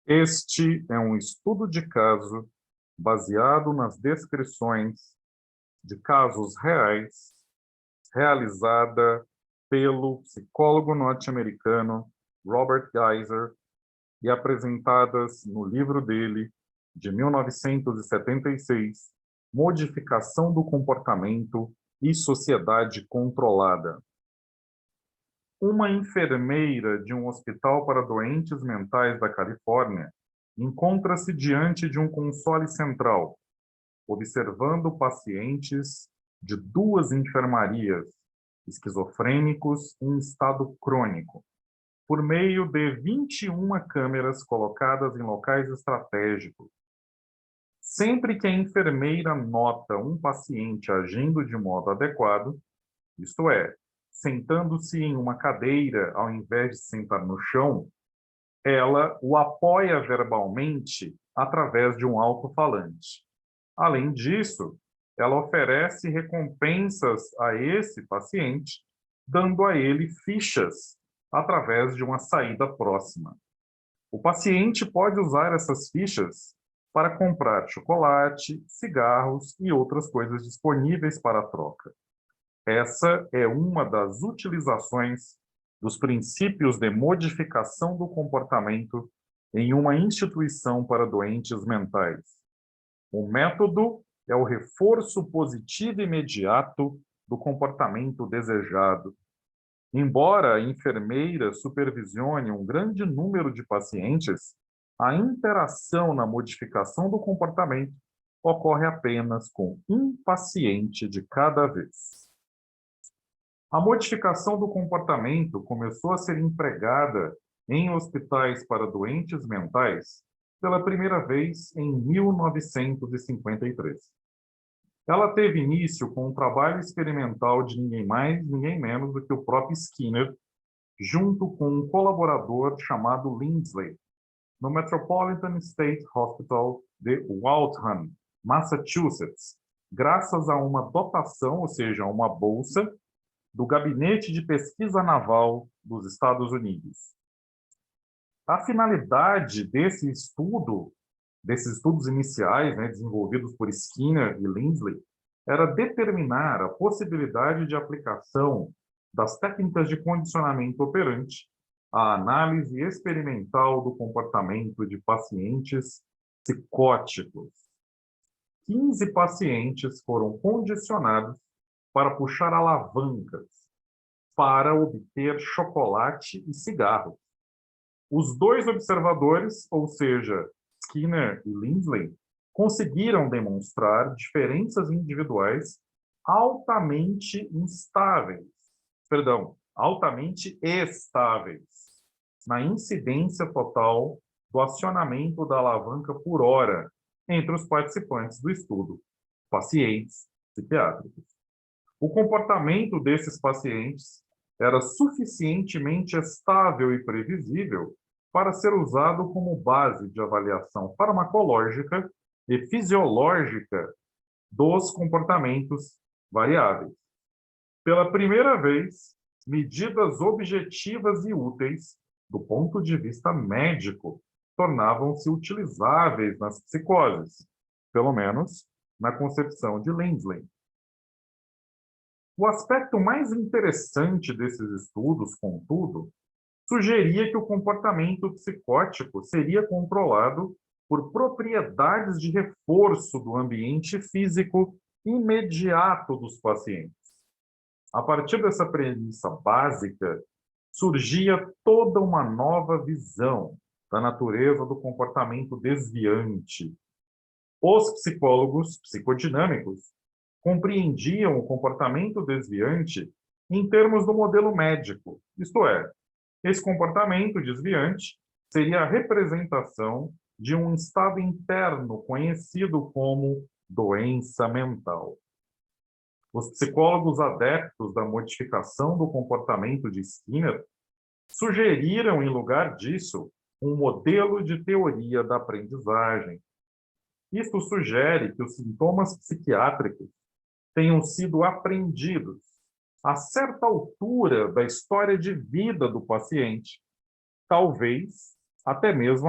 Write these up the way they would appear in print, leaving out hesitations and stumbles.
Este é um estudo de caso baseado nas descrições de casos reais realizada pelo psicólogo norte-americano Robert Geiser e apresentadas no livro dele de 1976, Modificação do Comportamento e Sociedade Controlada. Uma enfermeira de um hospital para doentes mentais da Califórnia encontra-se diante de um console central, observando pacientes de duas enfermarias, esquizofrênicos em estado crônico, por meio de 21 câmeras colocadas em locais estratégicos. Sempre que a enfermeira nota um paciente agindo de modo adequado, isto é, sentando-se em uma cadeira ao invés de sentar no chão, ela o apoia verbalmente através de um alto-falante. Além disso, ela oferece recompensas a esse paciente, dando a ele fichas através de uma saída próxima. O paciente pode usar essas fichas para comprar chocolate, cigarros e outras coisas disponíveis para a troca. Essa é uma das utilizações dos princípios de modificação do comportamento em uma instituição para doentes mentais. O método é o reforço positivo imediato do comportamento desejado. Embora a enfermeira supervisione um grande número de pacientes, a interação na modificação do comportamento ocorre apenas com um paciente de cada vez. A modificação do comportamento começou a ser empregada em hospitais para doentes mentais pela primeira vez em 1953. Ela teve início com um trabalho experimental de ninguém mais, ninguém menos do que o próprio Skinner, junto com um colaborador chamado Lindsley, no Metropolitan State Hospital de Waltham, Massachusetts, graças a uma dotação, ou seja, uma bolsa, do Gabinete de Pesquisa Naval dos Estados Unidos. A finalidade desses estudos iniciais, desenvolvidos por Skinner e Lindsley, era determinar a possibilidade de aplicação das técnicas de condicionamento operante à análise experimental do comportamento de pacientes psicóticos. 15 pacientes foram condicionados para puxar alavancas, para obter chocolate e cigarro. Os dois observadores, ou seja, Skinner e Lindsley, conseguiram demonstrar diferenças individuais altamente estáveis na incidência total do acionamento da alavanca por hora entre os participantes do estudo, pacientes psiquiátricos. O comportamento desses pacientes era suficientemente estável e previsível para ser usado como base de avaliação farmacológica e fisiológica dos comportamentos variáveis. Pela primeira vez, medidas objetivas e úteis, do ponto de vista médico, tornavam-se utilizáveis nas psicoses, pelo menos na concepção de Lindsley. O aspecto mais interessante desses estudos, contudo, sugeria que o comportamento psicótico seria controlado por propriedades de reforço do ambiente físico imediato dos pacientes. A partir dessa premissa básica, surgia toda uma nova visão da natureza do comportamento desviante. Os psicólogos psicodinâmicos compreendiam o comportamento desviante em termos do modelo médico, isto é, esse comportamento desviante seria a representação de um estado interno conhecido como doença mental. Os psicólogos adeptos da modificação do comportamento de Skinner sugeriram, em lugar disso, um modelo de teoria da aprendizagem. Isto sugere que os sintomas psiquiátricos tenham sido aprendidos a certa altura da história de vida do paciente, talvez até mesmo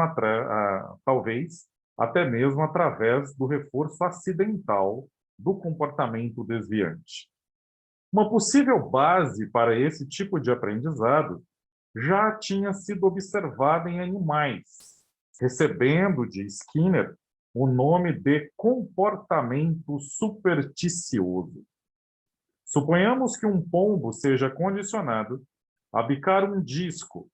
talvez até mesmo através do reforço acidental do comportamento desviante. Uma possível base para esse tipo de aprendizado já tinha sido observada em animais, recebendo de Skinner o nome de comportamento supersticioso. Suponhamos que um pombo seja condicionado a bicar um disco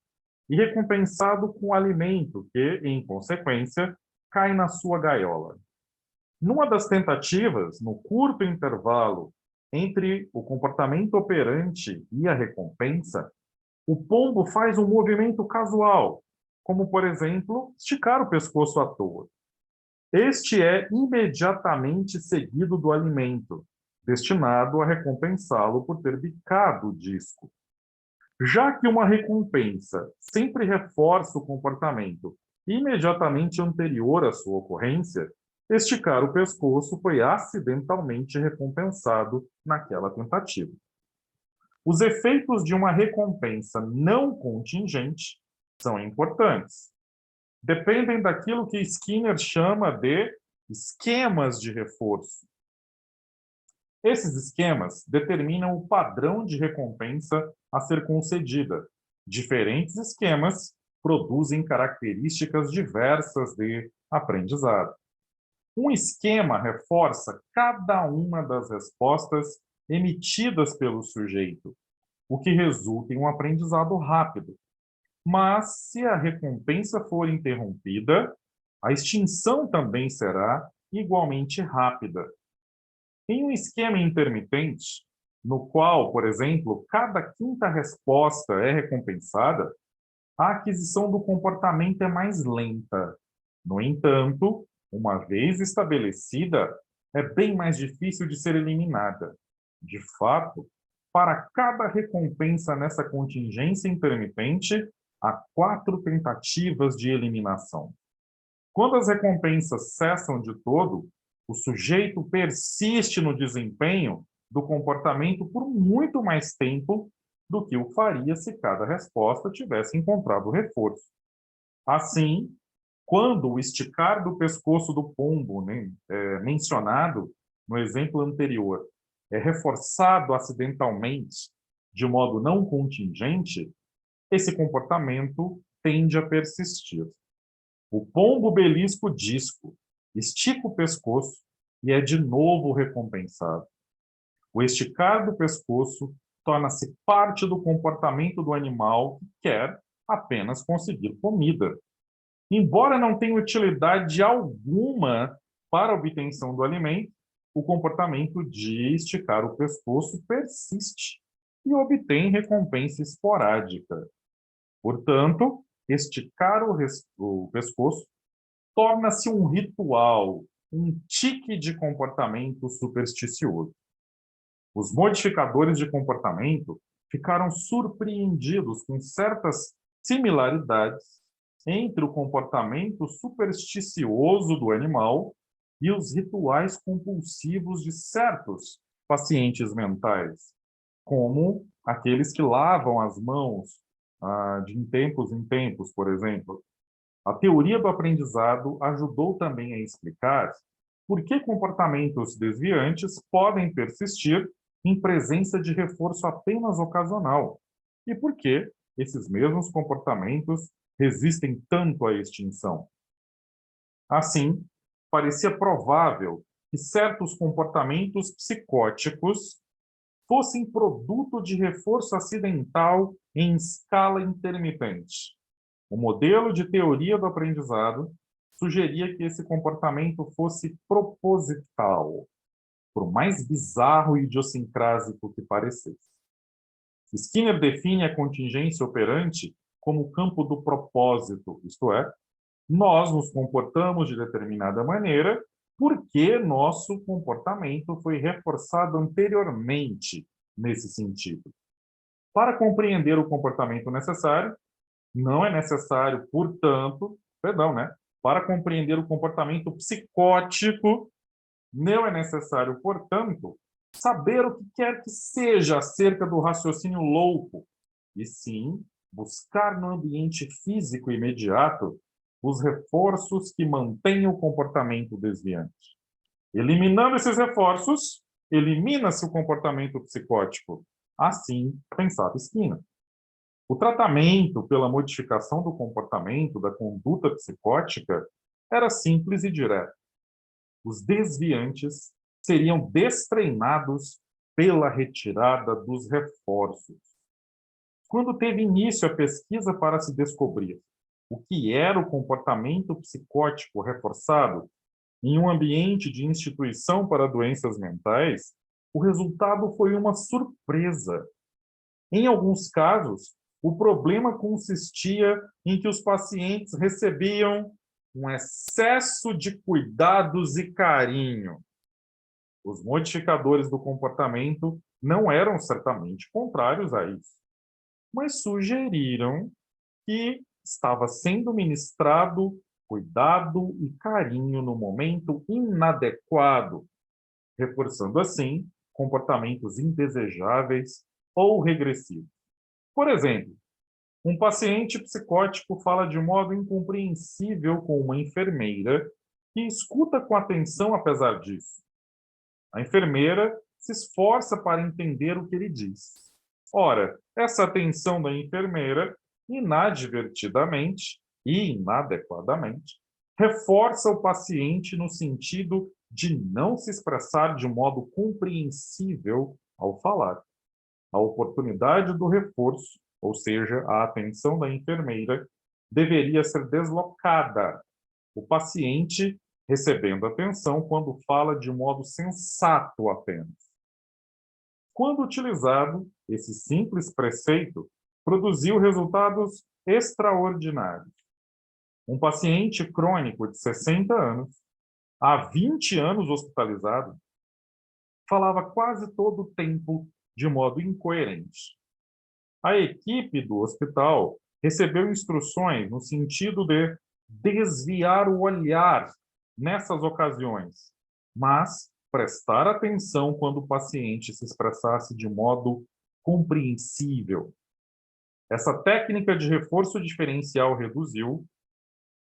e recompensado com alimento que, em consequência, cai na sua gaiola. Numa das tentativas, no curto intervalo entre o comportamento operante e a recompensa, o pombo faz um movimento casual, como, por exemplo, esticar o pescoço à toa. Este é imediatamente seguido do alimento, destinado a recompensá-lo por ter bicado o disco. Já que uma recompensa sempre reforça o comportamento imediatamente anterior à sua ocorrência, esticar o pescoço foi acidentalmente recompensado naquela tentativa. Os efeitos de uma recompensa não contingente são importantes. Dependem daquilo que Skinner chama de esquemas de reforço. Esses esquemas determinam o padrão de recompensa a ser concedida. Diferentes esquemas produzem características diversas de aprendizado. Um esquema reforça cada uma das respostas emitidas pelo sujeito, o que resulta em um aprendizado rápido. Mas, se a recompensa for interrompida, a extinção também será igualmente rápida. Em um esquema intermitente, no qual, por exemplo, cada quinta resposta é recompensada, a aquisição do comportamento é mais lenta. No entanto, uma vez estabelecida, é bem mais difícil de ser eliminada. De fato, para cada recompensa nessa contingência intermitente, há 4 tentativas de eliminação. Quando as recompensas cessam de todo, o sujeito persiste no desempenho do comportamento por muito mais tempo do que o faria se cada resposta tivesse encontrado reforço. Assim, quando o esticar do pescoço do pombo, mencionado no exemplo anterior, é reforçado acidentalmente, de modo não contingente, esse comportamento tende a persistir. O pombo belisca o disco, estica o pescoço e é de novo recompensado. O esticar do pescoço torna-se parte do comportamento do animal que quer apenas conseguir comida. Embora não tenha utilidade alguma para a obtenção do alimento, o comportamento de esticar o pescoço persiste e obtém recompensa esporádica. Portanto, esticar o pescoço torna-se um ritual, um tique de comportamento supersticioso. Os modificadores de comportamento ficaram surpreendidos com certas similaridades entre o comportamento supersticioso do animal e os rituais compulsivos de certos pacientes mentais, como aqueles que lavam as mãos de tempos em tempos, por exemplo. A teoria do aprendizado ajudou também a explicar por que comportamentos desviantes podem persistir em presença de reforço apenas ocasional e por que esses mesmos comportamentos resistem tanto à extinção. Assim, parecia provável que certos comportamentos psicóticos fossem produto de reforço acidental em escala intermitente. O modelo de teoria do aprendizado sugeria que esse comportamento fosse proposital, por mais bizarro e idiosincrásico que parecesse. Skinner define a contingência operante como o campo do propósito, isto é, nós nos comportamos de determinada maneira porque nosso comportamento foi reforçado anteriormente nesse sentido. Para compreender o comportamento necessário, não é necessário, portanto, para compreender o comportamento psicótico, não é necessário, portanto, saber o que quer que seja acerca do raciocínio louco, e sim buscar no ambiente físico imediato os reforços que mantêm o comportamento desviante. Eliminando esses reforços, elimina-se o comportamento psicótico. Assim pensava Skinner. O tratamento pela modificação do comportamento da conduta psicótica era simples e direto. Os desviantes seriam destreinados pela retirada dos reforços. Quando teve início a pesquisa para se descobrir o que era o comportamento psicótico reforçado em um ambiente de instituição para doenças mentais, o resultado foi uma surpresa. Em alguns casos, o problema consistia em que os pacientes recebiam um excesso de cuidados e carinho. Os modificadores do comportamento não eram certamente contrários a isso, mas sugeriram que estava sendo ministrado cuidado e carinho no momento inadequado, reforçando assim comportamentos indesejáveis ou regressivos. Por exemplo, um paciente psicótico fala de modo incompreensível com uma enfermeira que escuta com atenção apesar disso. A enfermeira se esforça para entender o que ele diz. Ora, essa atenção da enfermeira, inadvertidamente e inadequadamente, reforça o paciente no sentido de não se expressar de modo compreensível ao falar. A oportunidade do reforço, ou seja, a atenção da enfermeira, deveria ser deslocada. O paciente recebendo atenção quando fala de modo sensato apenas. Quando utilizado, esse simples preceito produziu resultados extraordinários. Um paciente crônico de 60 anos, há 20 anos hospitalizado, falava quase todo o tempo de modo incoerente. A equipe do hospital recebeu instruções no sentido de desviar o olhar nessas ocasiões, mas prestar atenção quando o paciente se expressasse de modo compreensível. Essa técnica de reforço diferencial reduziu,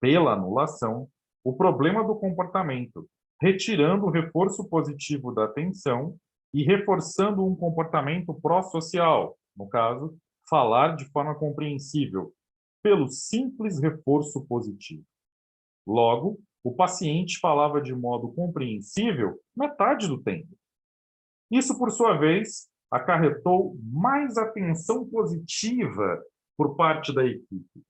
pela anulação, o problema do comportamento, retirando o reforço positivo da atenção e reforçando um comportamento pró-social, no caso, falar de forma compreensível, pelo simples reforço positivo. Logo, o paciente falava de modo compreensível metade do tempo. Isso, por sua vez, acarretou mais atenção positiva por parte da equipe.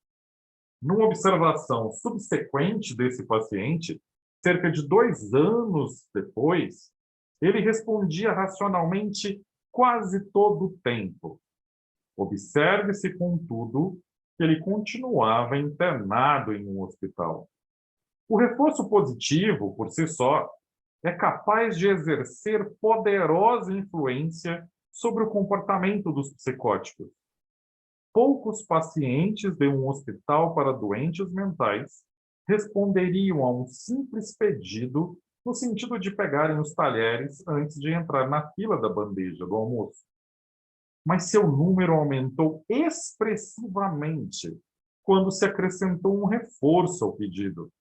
Numa observação subsequente desse paciente, cerca de 2 anos depois, ele respondia racionalmente quase todo o tempo. Observe-se, contudo, que ele continuava internado em um hospital. O reforço positivo, por si só, é capaz de exercer poderosa influência sobre o comportamento dos psicóticos. Poucos pacientes de um hospital para doentes mentais responderiam a um simples pedido no sentido de pegarem os talheres antes de entrar na fila da bandeja do almoço. Mas seu número aumentou expressivamente quando se acrescentou um reforço ao pedido.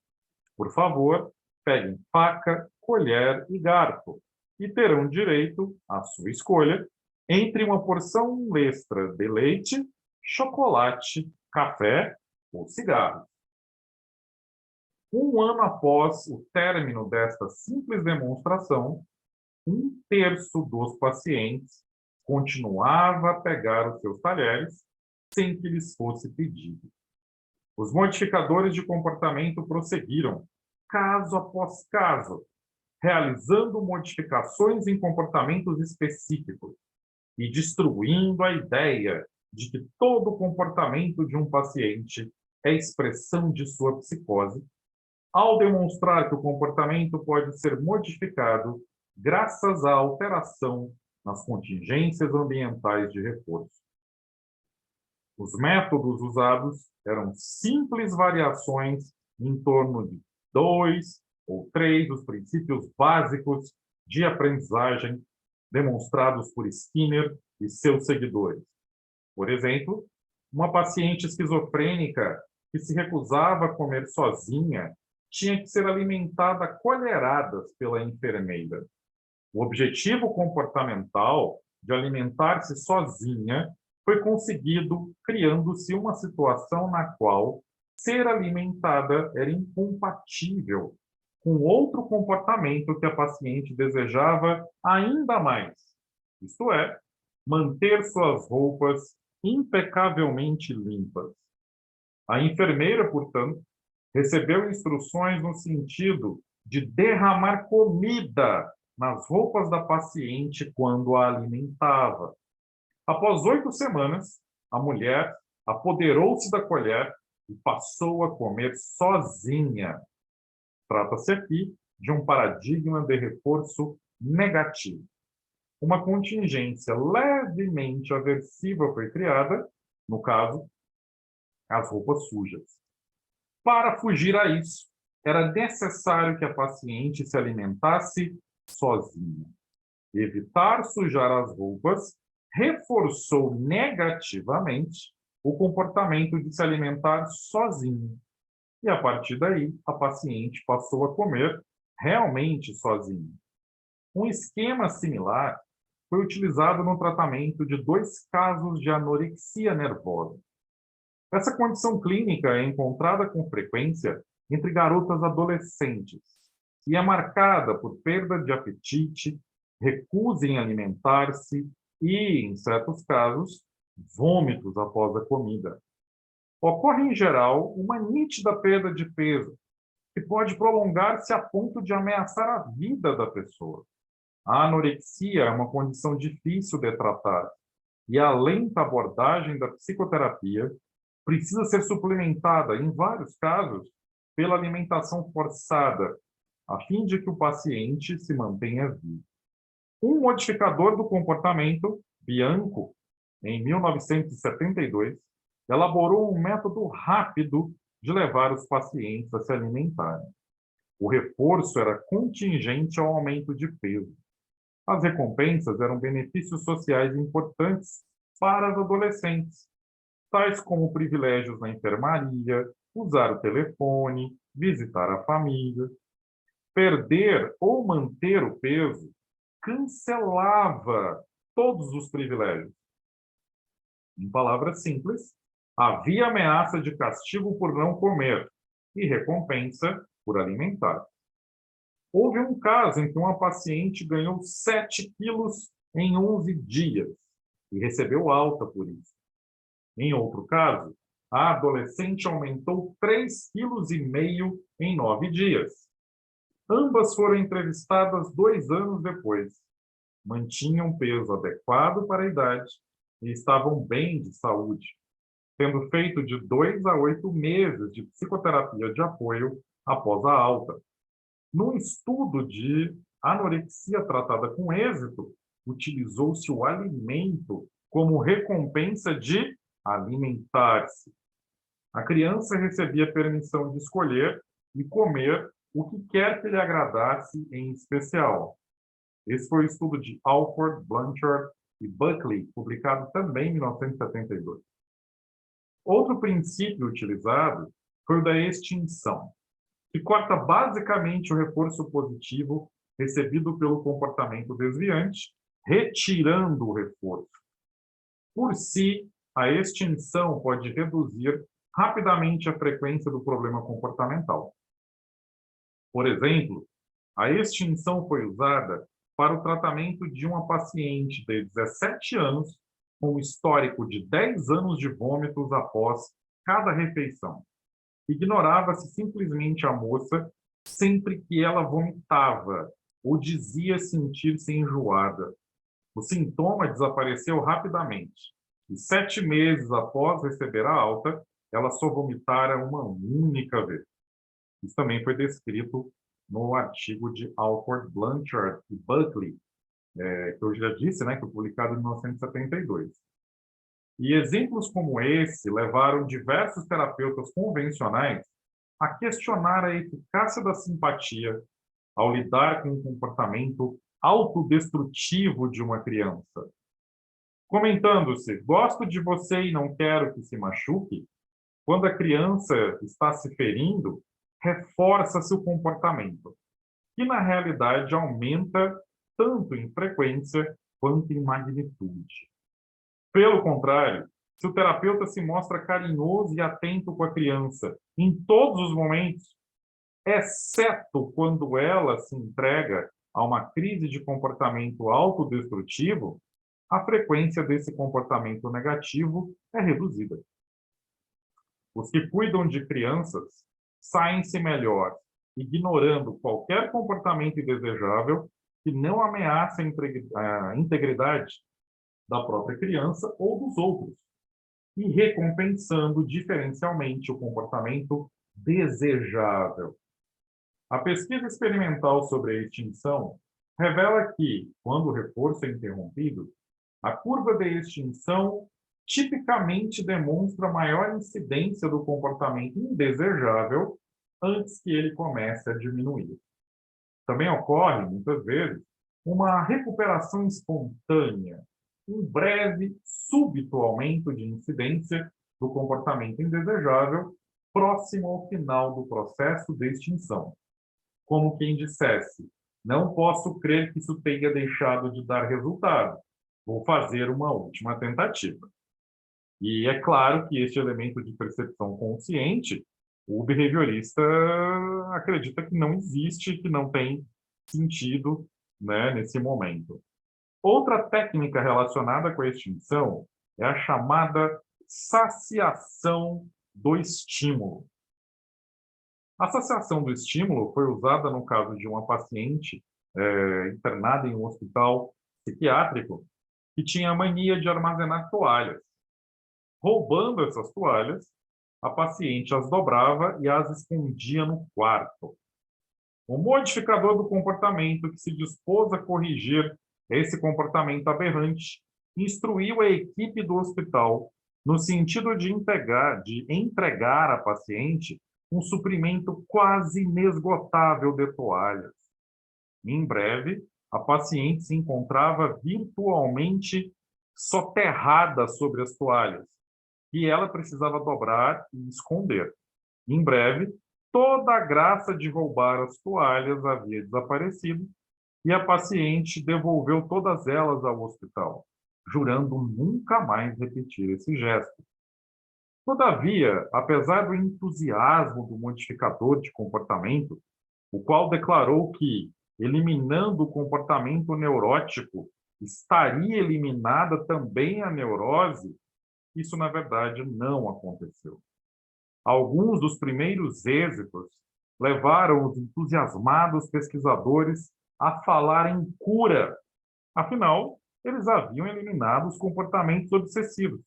Por favor, peguem faca, colher e garfo e terão direito, à sua escolha, entre uma porção extra de leite, chocolate, café ou cigarro. 1 ano após o término desta simples demonstração, 1/3 dos pacientes continuava a pegar os seus talheres sem que lhes fosse pedido. Os modificadores de comportamento prosseguiram, caso após caso, realizando modificações em comportamentos específicos e destruindo a ideia de que todo comportamento de um paciente é expressão de sua psicose, ao demonstrar que o comportamento pode ser modificado graças à alteração nas contingências ambientais de reforço. Os métodos usados eram simples variações em torno de 2 ou 3 dos princípios básicos de aprendizagem demonstrados por Skinner e seus seguidores. Por exemplo, Uma paciente esquizofrênica que se recusava a comer sozinha tinha que ser alimentada a colheradas pela enfermeira. O objetivo comportamental de alimentar-se sozinha foi conseguido criando-se uma situação na qual ser alimentada era incompatível com outro comportamento que a paciente desejava ainda mais, isto é, manter suas roupas impecavelmente limpas. A enfermeira, portanto, recebeu instruções no sentido de derramar comida nas roupas da paciente quando a alimentava. Após 8 semanas, a mulher apoderou-se da colher e passou a comer sozinha. Trata-se aqui de um paradigma de reforço negativo. Uma contingência levemente aversiva foi criada, no caso, as roupas sujas. Para fugir a isso, era necessário que a paciente se alimentasse sozinha. Evitar sujar as roupas reforçou negativamente o comportamento de se alimentar sozinha. E, a partir daí, a paciente passou a comer realmente sozinha. Um esquema similar foi utilizado no tratamento de 2 casos de anorexia nervosa. Essa condição clínica é encontrada com frequência entre garotas adolescentes e é marcada por perda de apetite, recusa em alimentar-se e, em certos casos, vômitos após a comida. Ocorre, em geral, uma nítida perda de peso, que pode prolongar-se a ponto de ameaçar a vida da pessoa. A anorexia é uma condição difícil de tratar e a lenta abordagem da psicoterapia precisa ser suplementada, em vários casos, pela alimentação forçada, a fim de que o paciente se mantenha vivo. Um modificador do comportamento, Bianco, em 1972, elaborou um método rápido de levar os pacientes a se alimentarem. O reforço era contingente ao aumento de peso. As recompensas eram benefícios sociais importantes para as adolescentes, tais como privilégios na enfermaria, usar o telefone, visitar a família. Perder ou manter o peso cancelava todos os privilégios. Em palavras simples, havia ameaça de castigo por não comer e recompensa por alimentar. Houve um caso em que uma paciente ganhou 7 quilos em 11 dias e recebeu alta por isso. Em outro caso, a adolescente aumentou 3,5 kg em 9 dias. Ambas foram entrevistadas 2 anos depois. Mantinham peso adequado para a idade e estavam bem de saúde, tendo feito de 2 a 8 meses de psicoterapia de apoio após a alta. Num estudo de anorexia tratada com êxito, utilizou-se o alimento como recompensa de alimentar-se. A criança recebia permissão de escolher e comer o que quer que lhe agradasse em especial. Esse foi o estudo de Alford, Blanchard e Buckley, publicado também em 1972. Outro princípio utilizado foi o da extinção, que corta basicamente o reforço positivo recebido pelo comportamento desviante, retirando o reforço. Por si, a extinção pode reduzir rapidamente a frequência do problema comportamental. Por exemplo, a extinção foi usada para o tratamento de uma paciente de 17 anos com histórico de 10 anos de vômitos após cada refeição. Ignorava-se simplesmente a moça sempre que ela vomitava ou dizia sentir-se enjoada. O sintoma desapareceu rapidamente e 7 meses após receber a alta, ela só vomitara uma única vez. Isso também foi descrito no artigo de Alford, Blanchard e Buckley, que eu já disse, que foi publicado em 1972. E exemplos como esse levaram diversos terapeutas convencionais a questionar a eficácia da simpatia ao lidar com o comportamento autodestrutivo de uma criança. Comentando-se, gosto de você e não quero que se machuque, quando a criança está se ferindo, reforça-se o comportamento, que na realidade aumenta tanto em frequência quanto em magnitude. Pelo contrário, se o terapeuta se mostra carinhoso e atento com a criança em todos os momentos, exceto quando ela se entrega a uma crise de comportamento autodestrutivo, a frequência desse comportamento negativo é reduzida. Os que cuidam de crianças saem-se melhor, ignorando qualquer comportamento indesejável que não ameace a integridade da própria criança ou dos outros, e recompensando diferencialmente o comportamento desejável. A pesquisa experimental sobre a extinção revela que, quando o reforço é interrompido, a curva de extinção tipicamente demonstra maior incidência do comportamento indesejável antes que ele comece a diminuir. Também ocorre, muitas vezes, uma recuperação espontânea, um breve, súbito aumento de incidência do comportamento indesejável próximo ao final do processo de extinção. Como quem dissesse, não posso crer que isso tenha deixado de dar resultado, vou fazer uma última tentativa. E é claro que este elemento de percepção consciente, o behaviorista acredita que não existe, que não tem sentido, né, nesse momento. Outra técnica relacionada com a extinção é a chamada saciação do estímulo. A saciação do estímulo foi usada no caso de uma paciente internada em um hospital psiquiátrico que tinha a mania de armazenar toalhas. Roubando essas toalhas, a paciente as dobrava e as escondia no quarto. O modificador do comportamento que se dispôs a corrigir esse comportamento aberrante instruiu a equipe do hospital no sentido de entregar à paciente um suprimento quase inesgotável de toalhas. Em breve, a paciente se encontrava virtualmente soterrada sobre as toalhas, e ela precisava dobrar e esconder. Em breve, toda a graça de roubar as toalhas havia desaparecido e a paciente devolveu todas elas ao hospital, jurando nunca mais repetir esse gesto. Todavia, apesar do entusiasmo do modificador de comportamento, o qual declarou que, eliminando o comportamento neurótico, estaria eliminada também a neurose, isso, na verdade, não aconteceu. Alguns dos primeiros êxitos levaram os entusiasmados pesquisadores a falar em cura. Afinal, eles haviam eliminado os comportamentos obsessivos.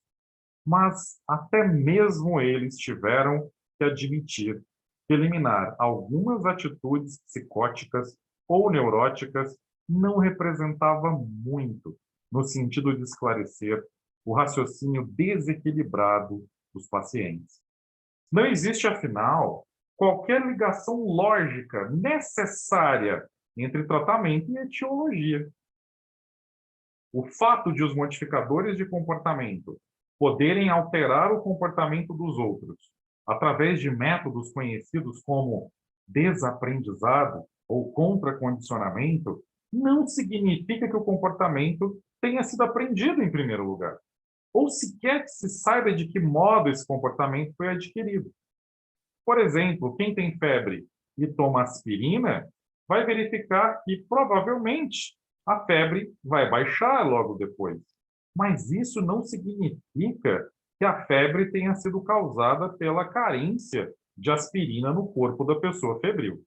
Mas até mesmo eles tiveram que admitir que eliminar algumas atitudes psicóticas ou neuróticas não representava muito no sentido de esclarecer o raciocínio desequilibrado dos pacientes. Não existe, afinal, qualquer ligação lógica necessária entre tratamento e etiologia. O fato de os modificadores de comportamento poderem alterar o comportamento dos outros através de métodos conhecidos como desaprendizado ou contracondicionamento não significa que o comportamento tenha sido aprendido em primeiro lugar, ou sequer que se saiba de que modo esse comportamento foi adquirido. Por exemplo, quem tem febre e toma aspirina vai verificar que provavelmente a febre vai baixar logo depois. Mas isso não significa que a febre tenha sido causada pela carência de aspirina no corpo da pessoa febril.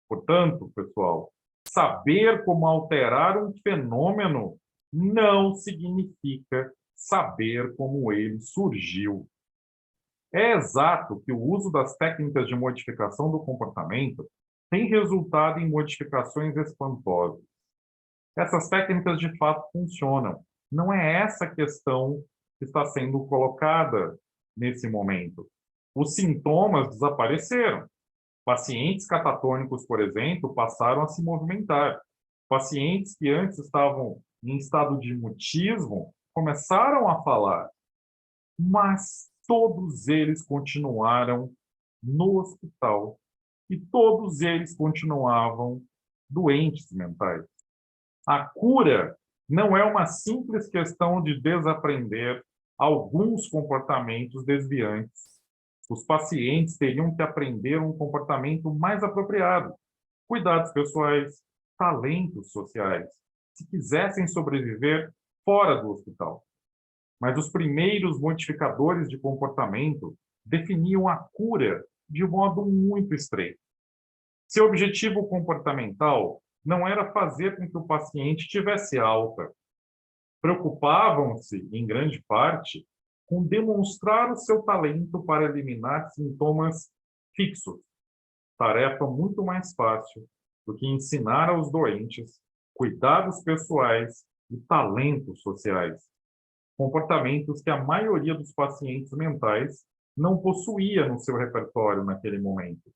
Portanto, pessoal, saber como alterar um fenômeno não significa saber como ele surgiu. É exato que o uso das técnicas de modificação do comportamento tem resultado em modificações espantosas. Essas técnicas de fato funcionam. Não é essa a questão que está sendo colocada nesse momento. Os sintomas desapareceram. Pacientes catatônicos, por exemplo, passaram a se movimentar. Pacientes que antes estavam em estado de mutismo começaram a falar, mas todos eles continuaram no hospital e todos eles continuavam doentes mentais. A cura não é uma simples questão de desaprender alguns comportamentos desviantes. Os pacientes teriam que aprender um comportamento mais apropriado, cuidados pessoais, talentos sociais, se quisessem sobreviver fora do hospital. Mas os primeiros modificadores de comportamento definiam a cura de um modo muito estreito. Seu objetivo comportamental não era fazer com que o paciente tivesse alta. Preocupavam-se, em grande parte, com demonstrar o seu talento para eliminar sintomas fixos, tarefa muito mais fácil do que ensinar aos doentes cuidados pessoais e talentos sociais, comportamentos que a maioria dos pacientes mentais não possuía no seu repertório naquele momento.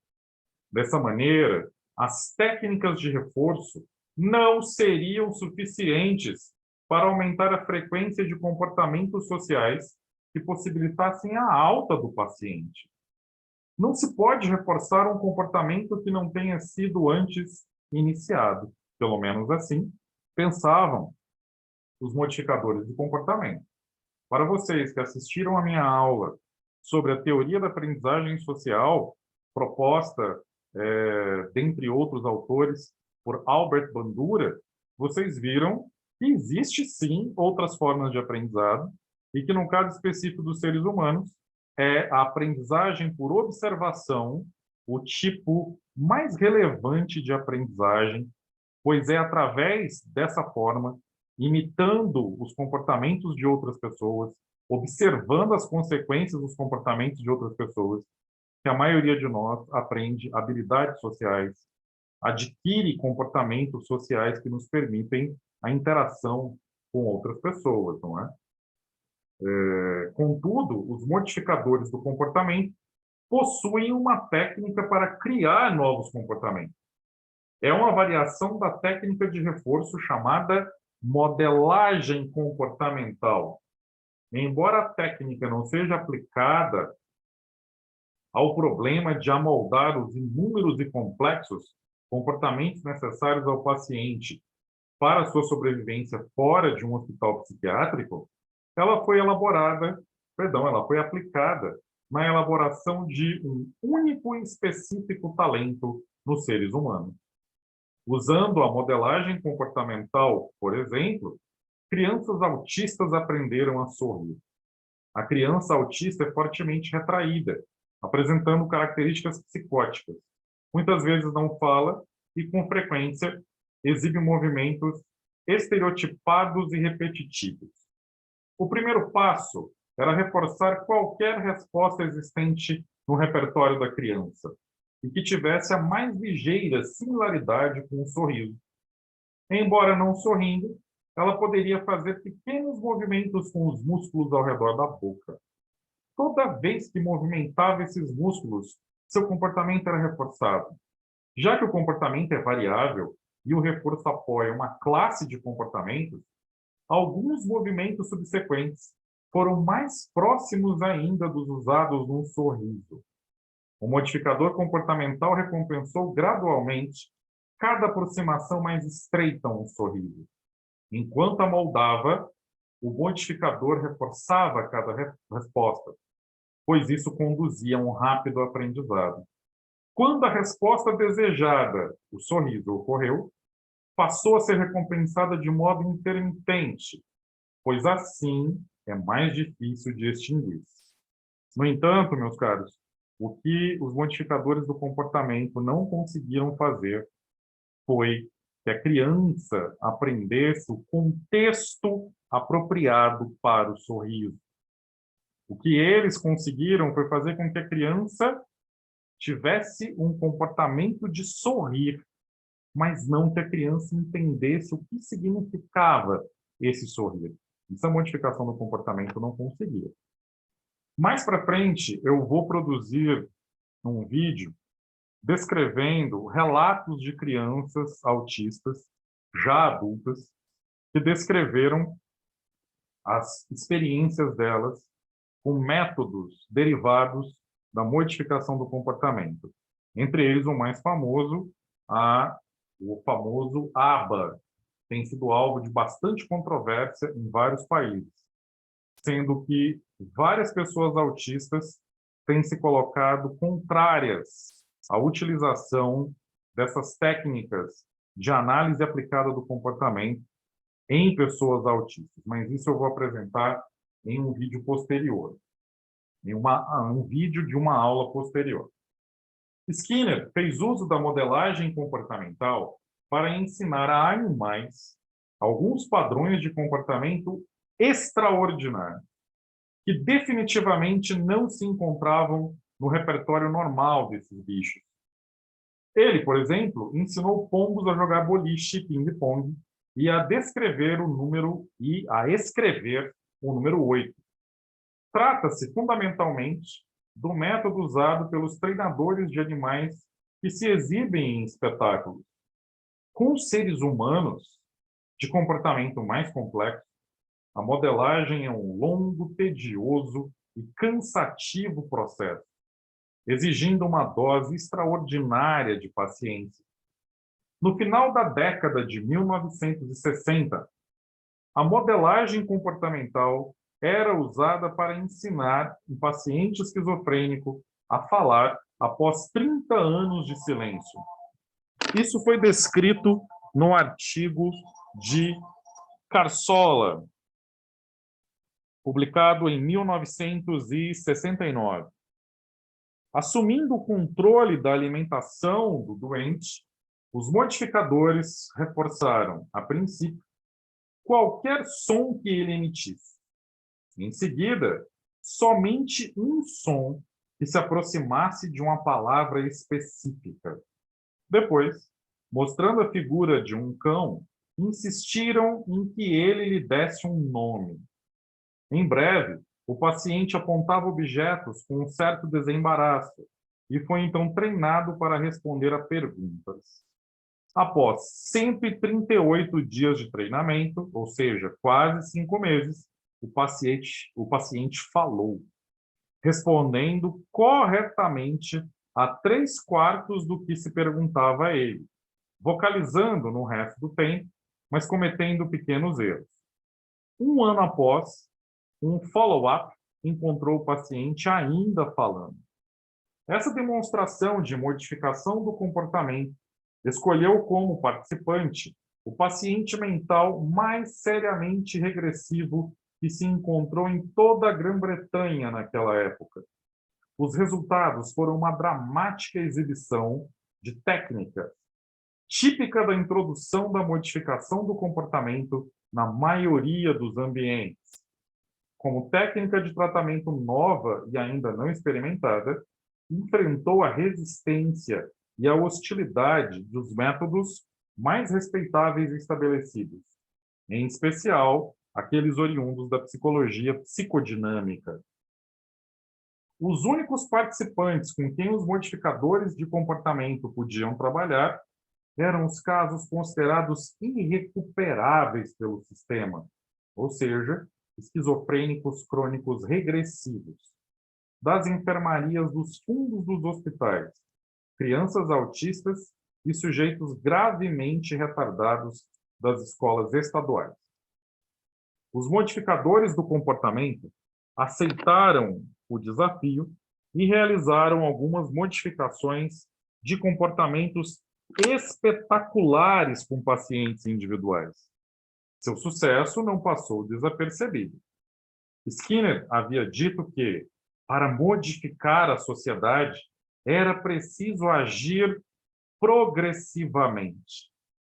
Dessa maneira, as técnicas de reforço não seriam suficientes para aumentar a frequência de comportamentos sociais que possibilitassem a alta do paciente. Não se pode reforçar um comportamento que não tenha sido antes iniciado. Pelo menos assim pensavam os modificadores de comportamento. Para vocês que assistiram à minha aula sobre a teoria da aprendizagem social, proposta, dentre outros autores, por Albert Bandura, vocês viram que existe sim outras formas de aprendizado e que, no caso específico dos seres humanos, é a aprendizagem por observação o tipo mais relevante de aprendizagem, pois é através dessa forma, imitando os comportamentos de outras pessoas, observando as consequências dos comportamentos de outras pessoas, que a maioria de nós aprende habilidades sociais, adquire comportamentos sociais que nos permitem a interação com outras pessoas, não é? Contudo, os modificadores do comportamento possuem uma técnica para criar novos comportamentos. É uma variação da técnica de reforço chamada modelagem comportamental. Embora a técnica não seja aplicada ao problema de amoldar os inúmeros e complexos comportamentos necessários ao paciente para sua sobrevivência fora de um hospital psiquiátrico, ela foi aplicada na elaboração de um único e específico talento nos seres humanos. Usando a modelagem comportamental, por exemplo, crianças autistas aprenderam a sorrir. A criança autista é fortemente retraída, apresentando características psicóticas. Muitas vezes não fala e, com frequência, exibe movimentos estereotipados e repetitivos. O primeiro passo era reforçar qualquer resposta existente no repertório da criança e que tivesse a mais ligeira similaridade com o sorriso. Embora não sorrindo, ela poderia fazer pequenos movimentos com os músculos ao redor da boca. Toda vez que movimentava esses músculos, seu comportamento era reforçado. Já que o comportamento é variável e o reforço apoia uma classe de comportamentos, alguns movimentos subsequentes foram mais próximos ainda dos usados num sorriso. O modificador comportamental recompensou gradualmente cada aproximação mais estreita a um sorriso. Enquanto amoldava, o modificador reforçava cada resposta, pois isso conduzia a um rápido aprendizado. Quando a resposta desejada, o sorriso, ocorreu, passou a ser recompensada de modo intermitente, pois assim é mais difícil de extinguir-se. No entanto, meus caros, o que os modificadores do comportamento não conseguiram fazer foi que a criança aprendesse o contexto apropriado para o sorriso. O que eles conseguiram foi fazer com que a criança tivesse um comportamento de sorrir, mas não que a criança entendesse o que significava esse sorrir. Essa modificação do comportamento não conseguia. Mais para frente, eu vou produzir um vídeo descrevendo relatos de crianças autistas, já adultas, que descreveram as experiências delas com métodos derivados da modificação do comportamento. Entre eles, o mais famoso, o famoso ABA, tem sido alvo de bastante controvérsia em vários países, sendo que várias pessoas autistas têm se colocado contrárias à utilização dessas técnicas de análise aplicada do comportamento em pessoas autistas. Mas isso eu vou apresentar em um vídeo posterior, em um vídeo de uma aula posterior. Skinner fez uso da modelagem comportamental para ensinar a animais alguns padrões de comportamento extraordinários, que definitivamente não se encontravam no repertório normal desses bichos. Ele, por exemplo, ensinou pombos a jogar boliche e ping-pong e a descrever o número e a escrever o número 8. Trata-se fundamentalmente do método usado pelos treinadores de animais que se exibem em espetáculos. Com os seres humanos de comportamento mais complexo, a modelagem é um longo, tedioso e cansativo processo, exigindo uma dose extraordinária de paciência. No final da década de 1960, a modelagem comportamental era usada para ensinar um paciente esquizofrênico a falar após 30 anos de silêncio. Isso foi descrito no artigo de Carsola, publicado em 1969. Assumindo o controle da alimentação do doente, os modificadores reforçaram, a princípio, qualquer som que ele emitisse. Em seguida, somente um som que se aproximasse de uma palavra específica. Depois, mostrando a figura de um cão, insistiram em que ele lhe desse um nome. Em breve, o paciente apontava objetos com um certo desembaraço e foi então treinado para responder a perguntas. Após 138 dias de treinamento, ou seja, quase 5 meses, o paciente falou, respondendo corretamente a 3/4 do que se perguntava a ele, vocalizando no resto do tempo, mas cometendo pequenos erros. Um ano após, um follow-up encontrou o paciente ainda falando. Essa demonstração de modificação do comportamento escolheu como participante o paciente mental mais seriamente regressivo que se encontrou em toda a Grã-Bretanha naquela época. Os resultados foram uma dramática exibição de técnica típica da introdução da modificação do comportamento na maioria dos ambientes. Como técnica de tratamento nova e ainda não experimentada, enfrentou a resistência e a hostilidade dos métodos mais respeitáveis estabelecidos, em especial aqueles oriundos da psicologia psicodinâmica. Os únicos participantes com quem os modificadores de comportamento podiam trabalhar eram os casos considerados irrecuperáveis pelo sistema, ou seja, esquizofrênicos crônicos regressivos, das enfermarias dos fundos dos hospitais, crianças autistas e sujeitos gravemente retardados das escolas estaduais. Os modificadores do comportamento aceitaram o desafio e realizaram algumas modificações de comportamentos espetaculares com pacientes individuais. Seu sucesso não passou desapercebido. Skinner havia dito que, para modificar a sociedade, era preciso agir progressivamente.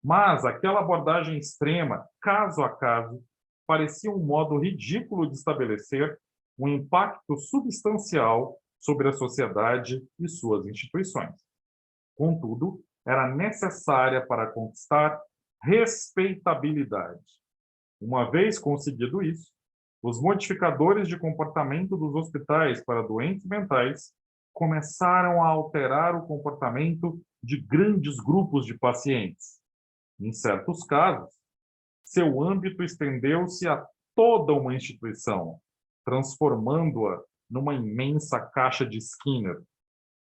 Mas aquela abordagem extrema, caso a caso, parecia um modo ridículo de estabelecer um impacto substancial sobre a sociedade e suas instituições. Contudo, era necessária para conquistar respeitabilidade. Uma vez conseguido isso, os modificadores de comportamento dos hospitais para doentes mentais começaram a alterar o comportamento de grandes grupos de pacientes. Em certos casos, seu âmbito estendeu-se a toda uma instituição, transformando-a numa imensa caixa de Skinner,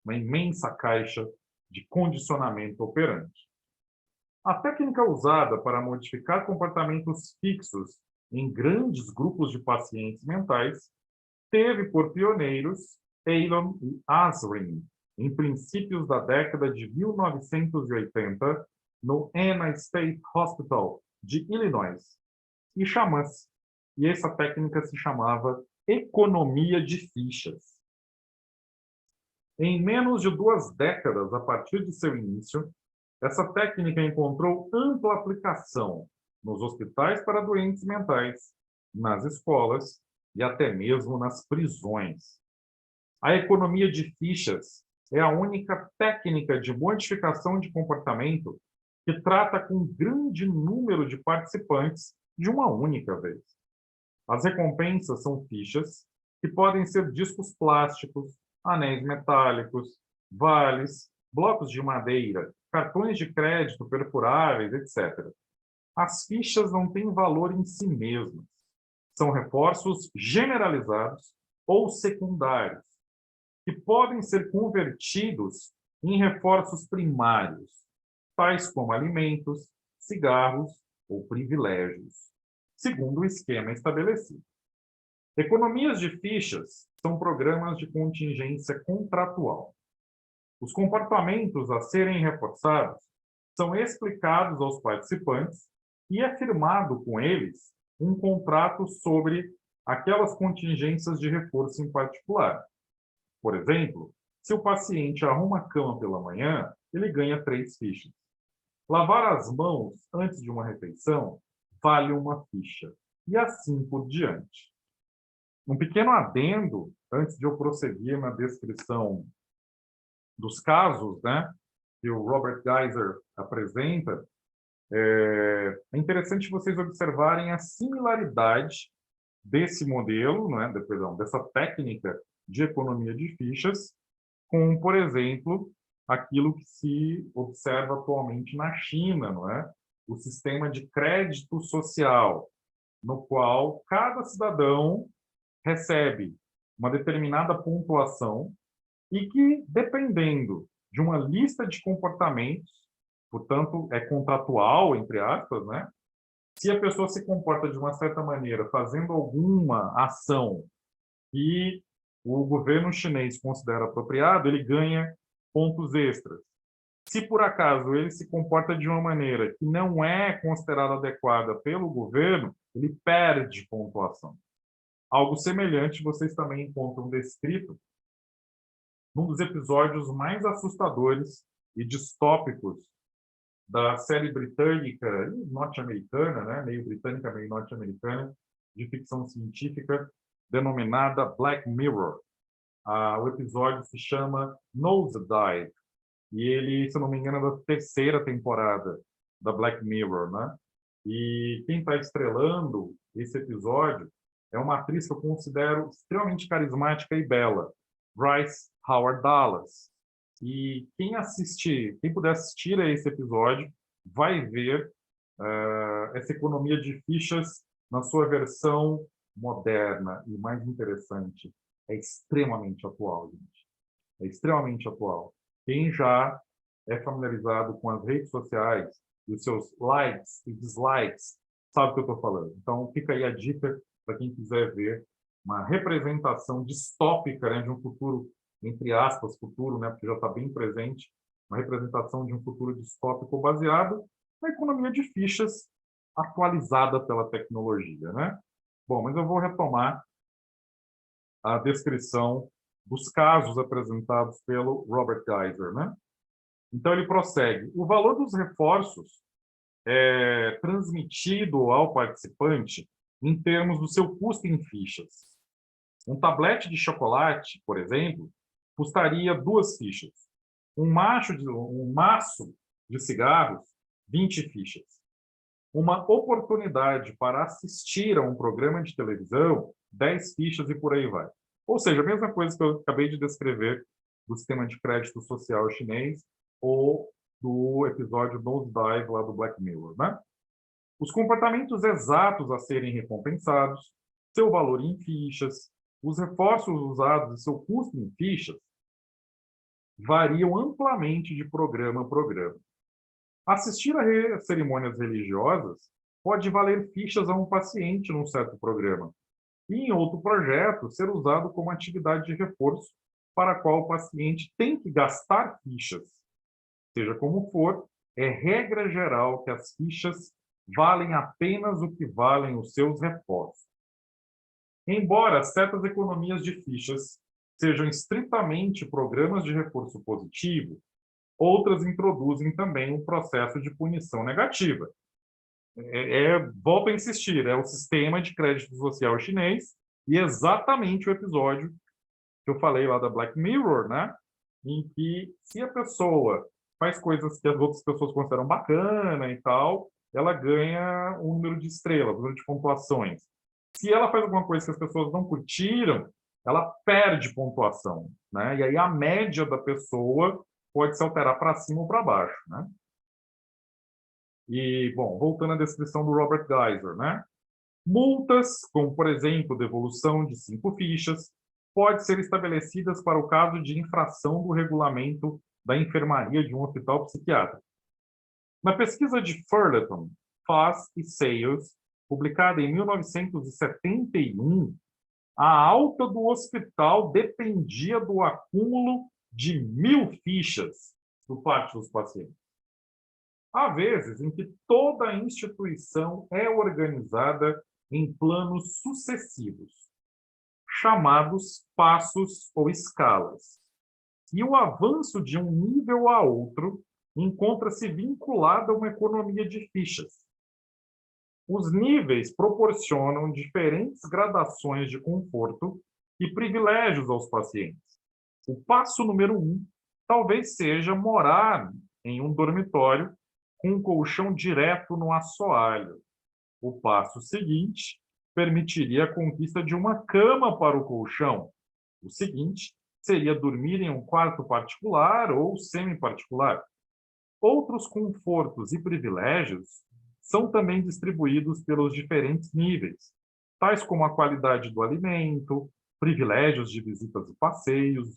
uma imensa caixa de condicionamento operante. A técnica usada para modificar comportamentos fixos em grandes grupos de pacientes mentais teve por pioneiros Alon e Asrin, em princípios da década de 1980, no Anna State Hospital de Illinois, e chamã-se. E essa técnica se chamava economia de fichas. Em menos de 2 décadas a partir de seu início, essa técnica encontrou ampla aplicação nos hospitais para doentes mentais, nas escolas e até mesmo nas prisões. A economia de fichas é a única técnica de modificação de comportamento que trata com um grande número de participantes de uma única vez. As recompensas são fichas que podem ser discos plásticos, anéis metálicos, vales, blocos de madeira, cartões de crédito perfuráveis, etc. As fichas não têm valor em si mesmas. São reforços generalizados ou secundários, que podem ser convertidos em reforços primários, tais como alimentos, cigarros ou privilégios, segundo o esquema estabelecido. Economias de fichas são programas de contingência contratual. Os comportamentos a serem reforçados são explicados aos participantes e é firmado com eles um contrato sobre aquelas contingências de reforço em particular. Por exemplo, se o paciente arruma a cama pela manhã, ele ganha 3 fichas. Lavar as mãos antes de uma refeição vale 1 ficha, e assim por diante. Um pequeno adendo, antes de eu prosseguir na descrição dos casos, né, que o Robert Geiser apresenta, é interessante vocês observarem a similaridade desse modelo, né, dessa técnica de economia de fichas, com, por exemplo, aquilo que se observa atualmente na China, não é? O sistema de crédito social, no qual cada cidadão recebe uma determinada pontuação e que, dependendo de uma lista de comportamentos, portanto, é contratual, entre aspas, né? Se a pessoa se comporta de uma certa maneira, fazendo alguma ação que o governo chinês considera apropriado, ele ganha pontos extras. Se por acaso ele se comporta de uma maneira que não é considerada adequada pelo governo, ele perde pontuação. Algo semelhante vocês também encontram descrito num dos episódios mais assustadores e distópicos da série britânica e norte-americana, né, meio britânica, meio norte-americana, de ficção científica, denominada Black Mirror. O episódio se chama Nosedive, e ele, se eu não me engano, é da 3ª temporada da Black Mirror, né? E quem está estrelando esse episódio é uma atriz que eu considero extremamente carismática e bela, Bryce Howard Dallas. E quem puder assistir a esse episódio vai ver essa economia de fichas na sua versão moderna e mais interessante. É extremamente atual, gente. É extremamente atual. Quem já é familiarizado com as redes sociais e os seus likes e dislikes sabe o que eu estou falando. Então, fica aí a dica para quem quiser ver uma representação distópica, né, de um futuro, entre aspas, futuro, né, porque já está bem presente, uma representação de um futuro distópico baseado na economia de fichas atualizada pela tecnologia, né? Bom, mas eu vou retomar a descrição dos casos apresentados pelo Robert Geiser, né? Então, ele prossegue. O valor dos reforços é transmitido ao participante em termos do seu custo em fichas. Um tablete de chocolate, por exemplo, custaria 2 fichas. Um maço de cigarros, 20 fichas. Uma oportunidade para assistir a um programa de televisão, 10 fichas e por aí vai. Ou seja, a mesma coisa que eu acabei de descrever do sistema de crédito social chinês ou do episódio Nosedive lá do Black Mirror, né? Os comportamentos exatos a serem recompensados, seu valor em fichas, os reforços usados e seu custo em fichas variam amplamente de programa a programa. Assistir a cerimônias religiosas pode valer fichas a um paciente num certo programa, e em outro projeto ser usado como atividade de reforço para a qual o paciente tem que gastar fichas. Seja como for, é regra geral que as fichas valem apenas o que valem os seus reforços. Embora certas economias de fichas sejam estritamente programas de reforço positivo, outras introduzem também um processo de punição negativa. Volto a insistir, é o sistema de crédito social chinês e exatamente o episódio que eu falei lá da Black Mirror, né? Em que se a pessoa faz coisas que as outras pessoas consideram bacana e tal, ela ganha um número de estrelas, um número de pontuações. Se ela faz alguma coisa que as pessoas não curtiram, ela perde pontuação, né? E aí a média da pessoa pode se alterar para cima ou para baixo, né? E, bom, voltando à descrição do Robert Geiser, né? Multas, como, por exemplo, devolução de 5 fichas, podem ser estabelecidas para o caso de infração do regulamento da enfermaria de um hospital psiquiátrico. Na pesquisa de Furleton, Foss e Sayles, publicada em 1971, a alta do hospital dependia do acúmulo de 1.000 fichas por parte dos pacientes. Há vezes em que toda a instituição é organizada em planos sucessivos, chamados passos ou escalas. E o avanço de um nível a outro encontra-se vinculado a uma economia de fichas. Os níveis proporcionam diferentes gradações de conforto e privilégios aos pacientes. O passo número 1 talvez seja morar em um dormitório com um colchão direto no assoalho. O passo seguinte permitiria a conquista de uma cama para o colchão. O seguinte seria dormir em um quarto particular ou semi-particular. Outros confortos e privilégios são também distribuídos pelos diferentes níveis, tais como a qualidade do alimento, privilégios de visitas e passeios,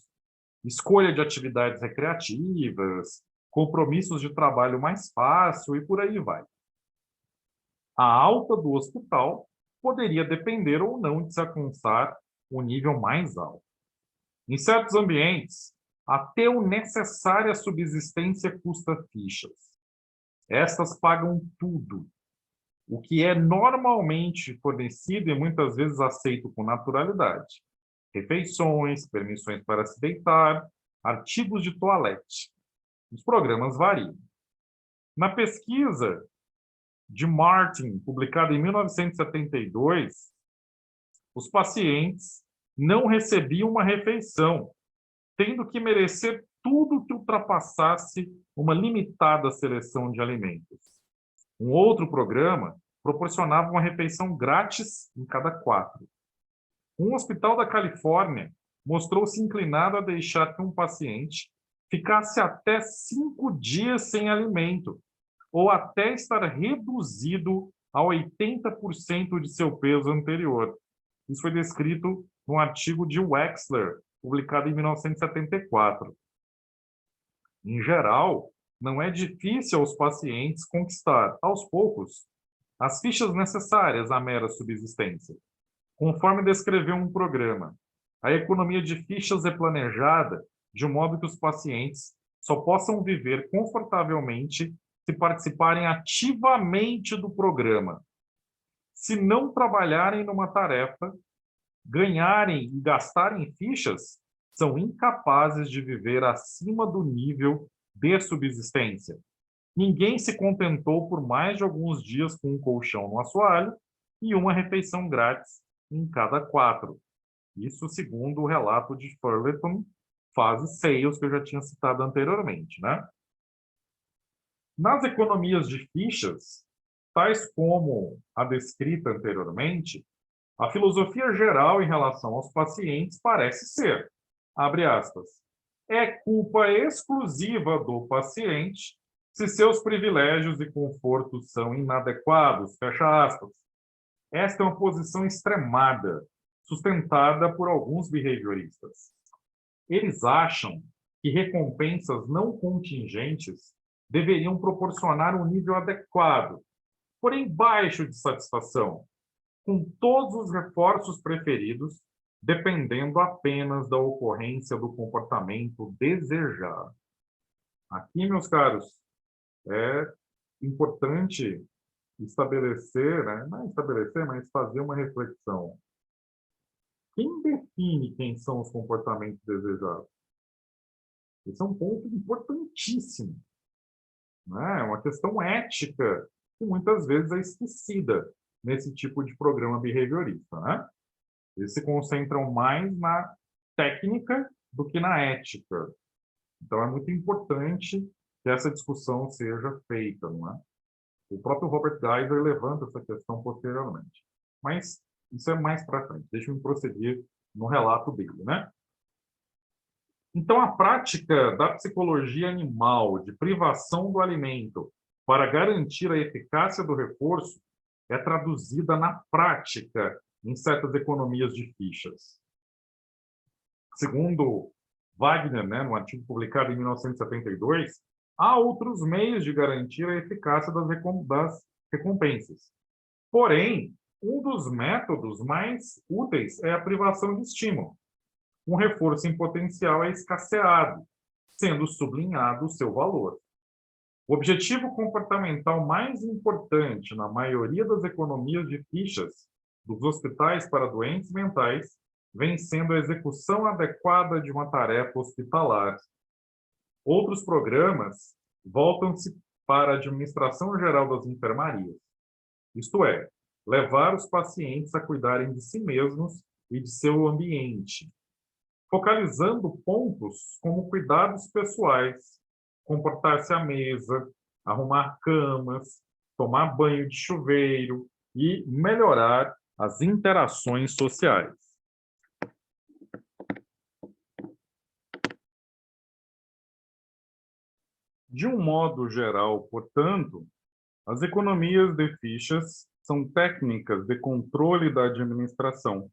escolha de atividades recreativas, compromissos de trabalho mais fácil e por aí vai. A alta do hospital poderia depender ou não de se alcançar o nível mais alto. Em certos ambientes, até a necessária subsistência custa fichas. Estas pagam tudo, o que é normalmente fornecido e muitas vezes aceito com naturalidade. Refeições, permissões para se deitar, artigos de toalete. Os programas variam. Na pesquisa de Martin, publicada em 1972, os pacientes não recebiam uma refeição, tendo que merecer tudo que ultrapassasse uma limitada seleção de alimentos. Um outro programa proporcionava uma refeição grátis em cada 4. Um hospital da Califórnia mostrou-se inclinado a deixar que um paciente ficasse até 5 dias sem alimento, ou até estar reduzido a 80% de seu peso anterior. Isso foi descrito num artigo de Wexler, publicado em 1974. Em geral, não é difícil aos pacientes conquistar, aos poucos, as fichas necessárias à mera subsistência. Conforme descreveu um programa, a economia de fichas é planejada de modo que os pacientes só possam viver confortavelmente se participarem ativamente do programa. Se não trabalharem numa tarefa, ganharem e gastarem fichas, são incapazes de viver acima do nível de subsistência. Ninguém se contentou por mais de alguns dias com um colchão no assoalho e uma refeição grátis em cada 4. Isso segundo o relato de Furleton, fase Sayles, que eu já tinha citado anteriormente, né? Nas economias de fichas, tais como a descrita anteriormente, a filosofia geral em relação aos pacientes parece ser, abre aspas, é culpa exclusiva do paciente se seus privilégios e confortos são inadequados, fecha aspas. Esta é uma posição extremada, sustentada por alguns behavioristas. Eles acham que recompensas não contingentes deveriam proporcionar um nível adequado, porém baixo de satisfação, com todos os reforços preferidos, dependendo apenas da ocorrência do comportamento desejado. Aqui, meus caros, é importante estabelecer, né? Não estabelecer, mas fazer uma reflexão. Quem define quem são os comportamentos desejados? Esse é um ponto importantíssimo, né? É uma questão ética que muitas vezes é esquecida nesse tipo de programa behaviorista, né? Eles se concentram mais na técnica do que na ética. Então, é muito importante que essa discussão seja feita, não é? O próprio Robert Geiser levanta essa questão posteriormente. Mas isso é mais para frente. Deixa-me prosseguir no relato dele, né? Então, a prática da psicologia animal de privação do alimento para garantir a eficácia do reforço é traduzida na prática em certas economias de fichas. Segundo Wagner, né, no artigo publicado em 1972, há outros meios de garantir a eficácia das recompensas. Porém, um dos métodos mais úteis é a privação de estímulo. Um reforço em potencial é escasseado, sendo sublinhado o seu valor. O objetivo comportamental mais importante na maioria das economias de fichas dos hospitais para doentes mentais vem sendo a execução adequada de uma tarefa hospitalar. Outros programas voltam-se para a administração geral das enfermarias, isto é, levar os pacientes a cuidarem de si mesmos e de seu ambiente, focalizando pontos como cuidados pessoais, comportar-se à mesa, arrumar camas, tomar banho de chuveiro e melhorar as interações sociais. De um modo geral, portanto, as economias de fichas são técnicas de controle da administração,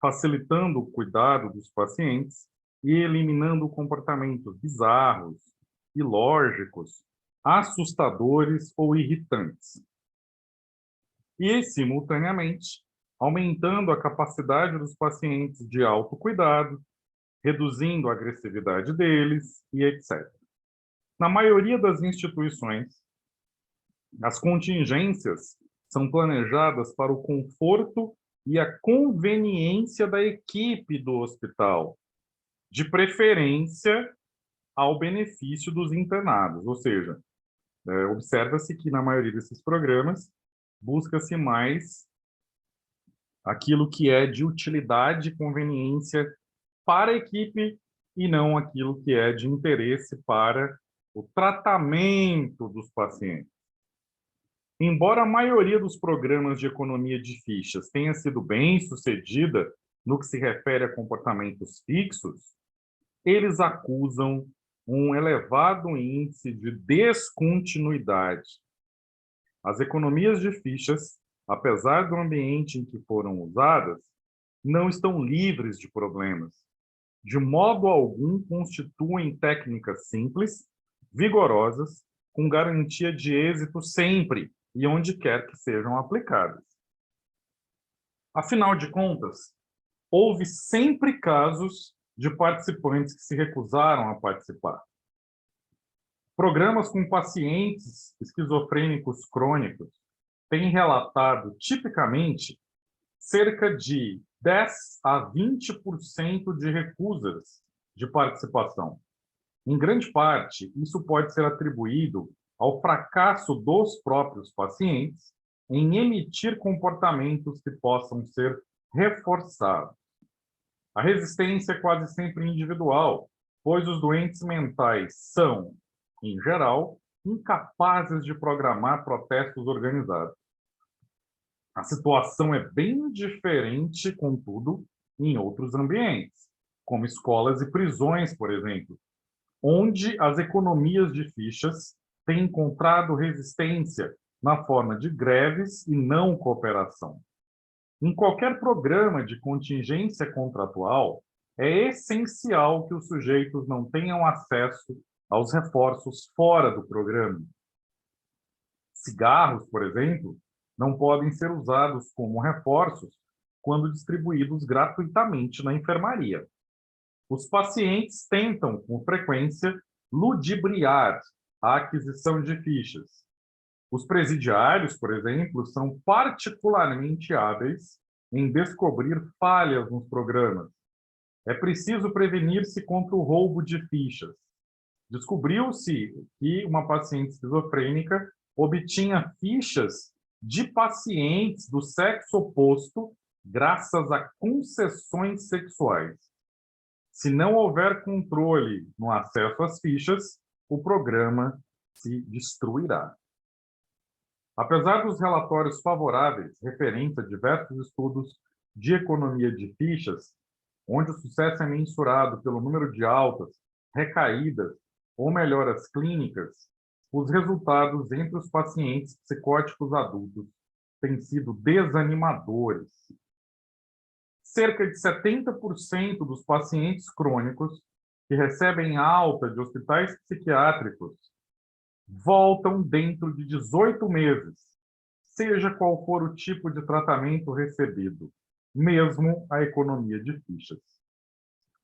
facilitando o cuidado dos pacientes e eliminando comportamentos bizarros, ilógicos, assustadores ou irritantes. E, simultaneamente, aumentando a capacidade dos pacientes de autocuidado, reduzindo a agressividade deles e etc. Na maioria das instituições, as contingências são planejadas para o conforto e a conveniência da equipe do hospital, de preferência ao benefício dos internados. Ou seja, observa-se que na maioria desses programas busca-se mais aquilo que é de utilidade e conveniência para a equipe e não aquilo que é de interesse para o tratamento dos pacientes. Embora a maioria dos programas de economia de fichas tenha sido bem sucedida no que se refere a comportamentos fixos, eles acusam um elevado índice de descontinuidade. As economias de fichas, apesar do ambiente em que foram usadas, não estão livres de problemas. De modo algum constituem técnicas simples, vigorosas, com garantia de êxito sempre e onde quer que sejam aplicadas. Afinal de contas, houve sempre casos de participantes que se recusaram a participar. Programas com pacientes esquizofrênicos crônicos têm relatado, tipicamente, cerca de 10 a 20% de recusas de participação. Em grande parte, isso pode ser atribuído ao fracasso dos próprios pacientes em emitir comportamentos que possam ser reforçados. A resistência é quase sempre individual, pois os doentes mentais são, em geral, incapazes de programar protestos organizados. A situação é bem diferente, contudo, em outros ambientes, como escolas e prisões, por exemplo, onde as economias de fichas tem encontrado resistência na forma de greves e não cooperação. Em qualquer programa de contingência contratual, é essencial que os sujeitos não tenham acesso aos reforços fora do programa. Cigarros, por exemplo, não podem ser usados como reforços quando distribuídos gratuitamente na enfermaria. Os pacientes tentam, com frequência, ludibriar a aquisição de fichas. Os presidiários, por exemplo, são particularmente hábeis em descobrir falhas nos programas. É preciso prevenir-se contra o roubo de fichas. Descobriu-se que uma paciente esquizofrênica obtinha fichas de pacientes do sexo oposto graças a concessões sexuais. Se não houver controle no acesso às fichas, o programa se destruirá. Apesar dos relatórios favoráveis referentes a diversos estudos de economia de fichas, onde o sucesso é mensurado pelo número de altas, recaídas ou melhoras clínicas, os resultados entre os pacientes psicóticos adultos têm sido desanimadores. Cerca de 70% dos pacientes crônicos que recebem alta de hospitais psiquiátricos voltam dentro de 18 meses, seja qual for o tipo de tratamento recebido, mesmo a economia de fichas.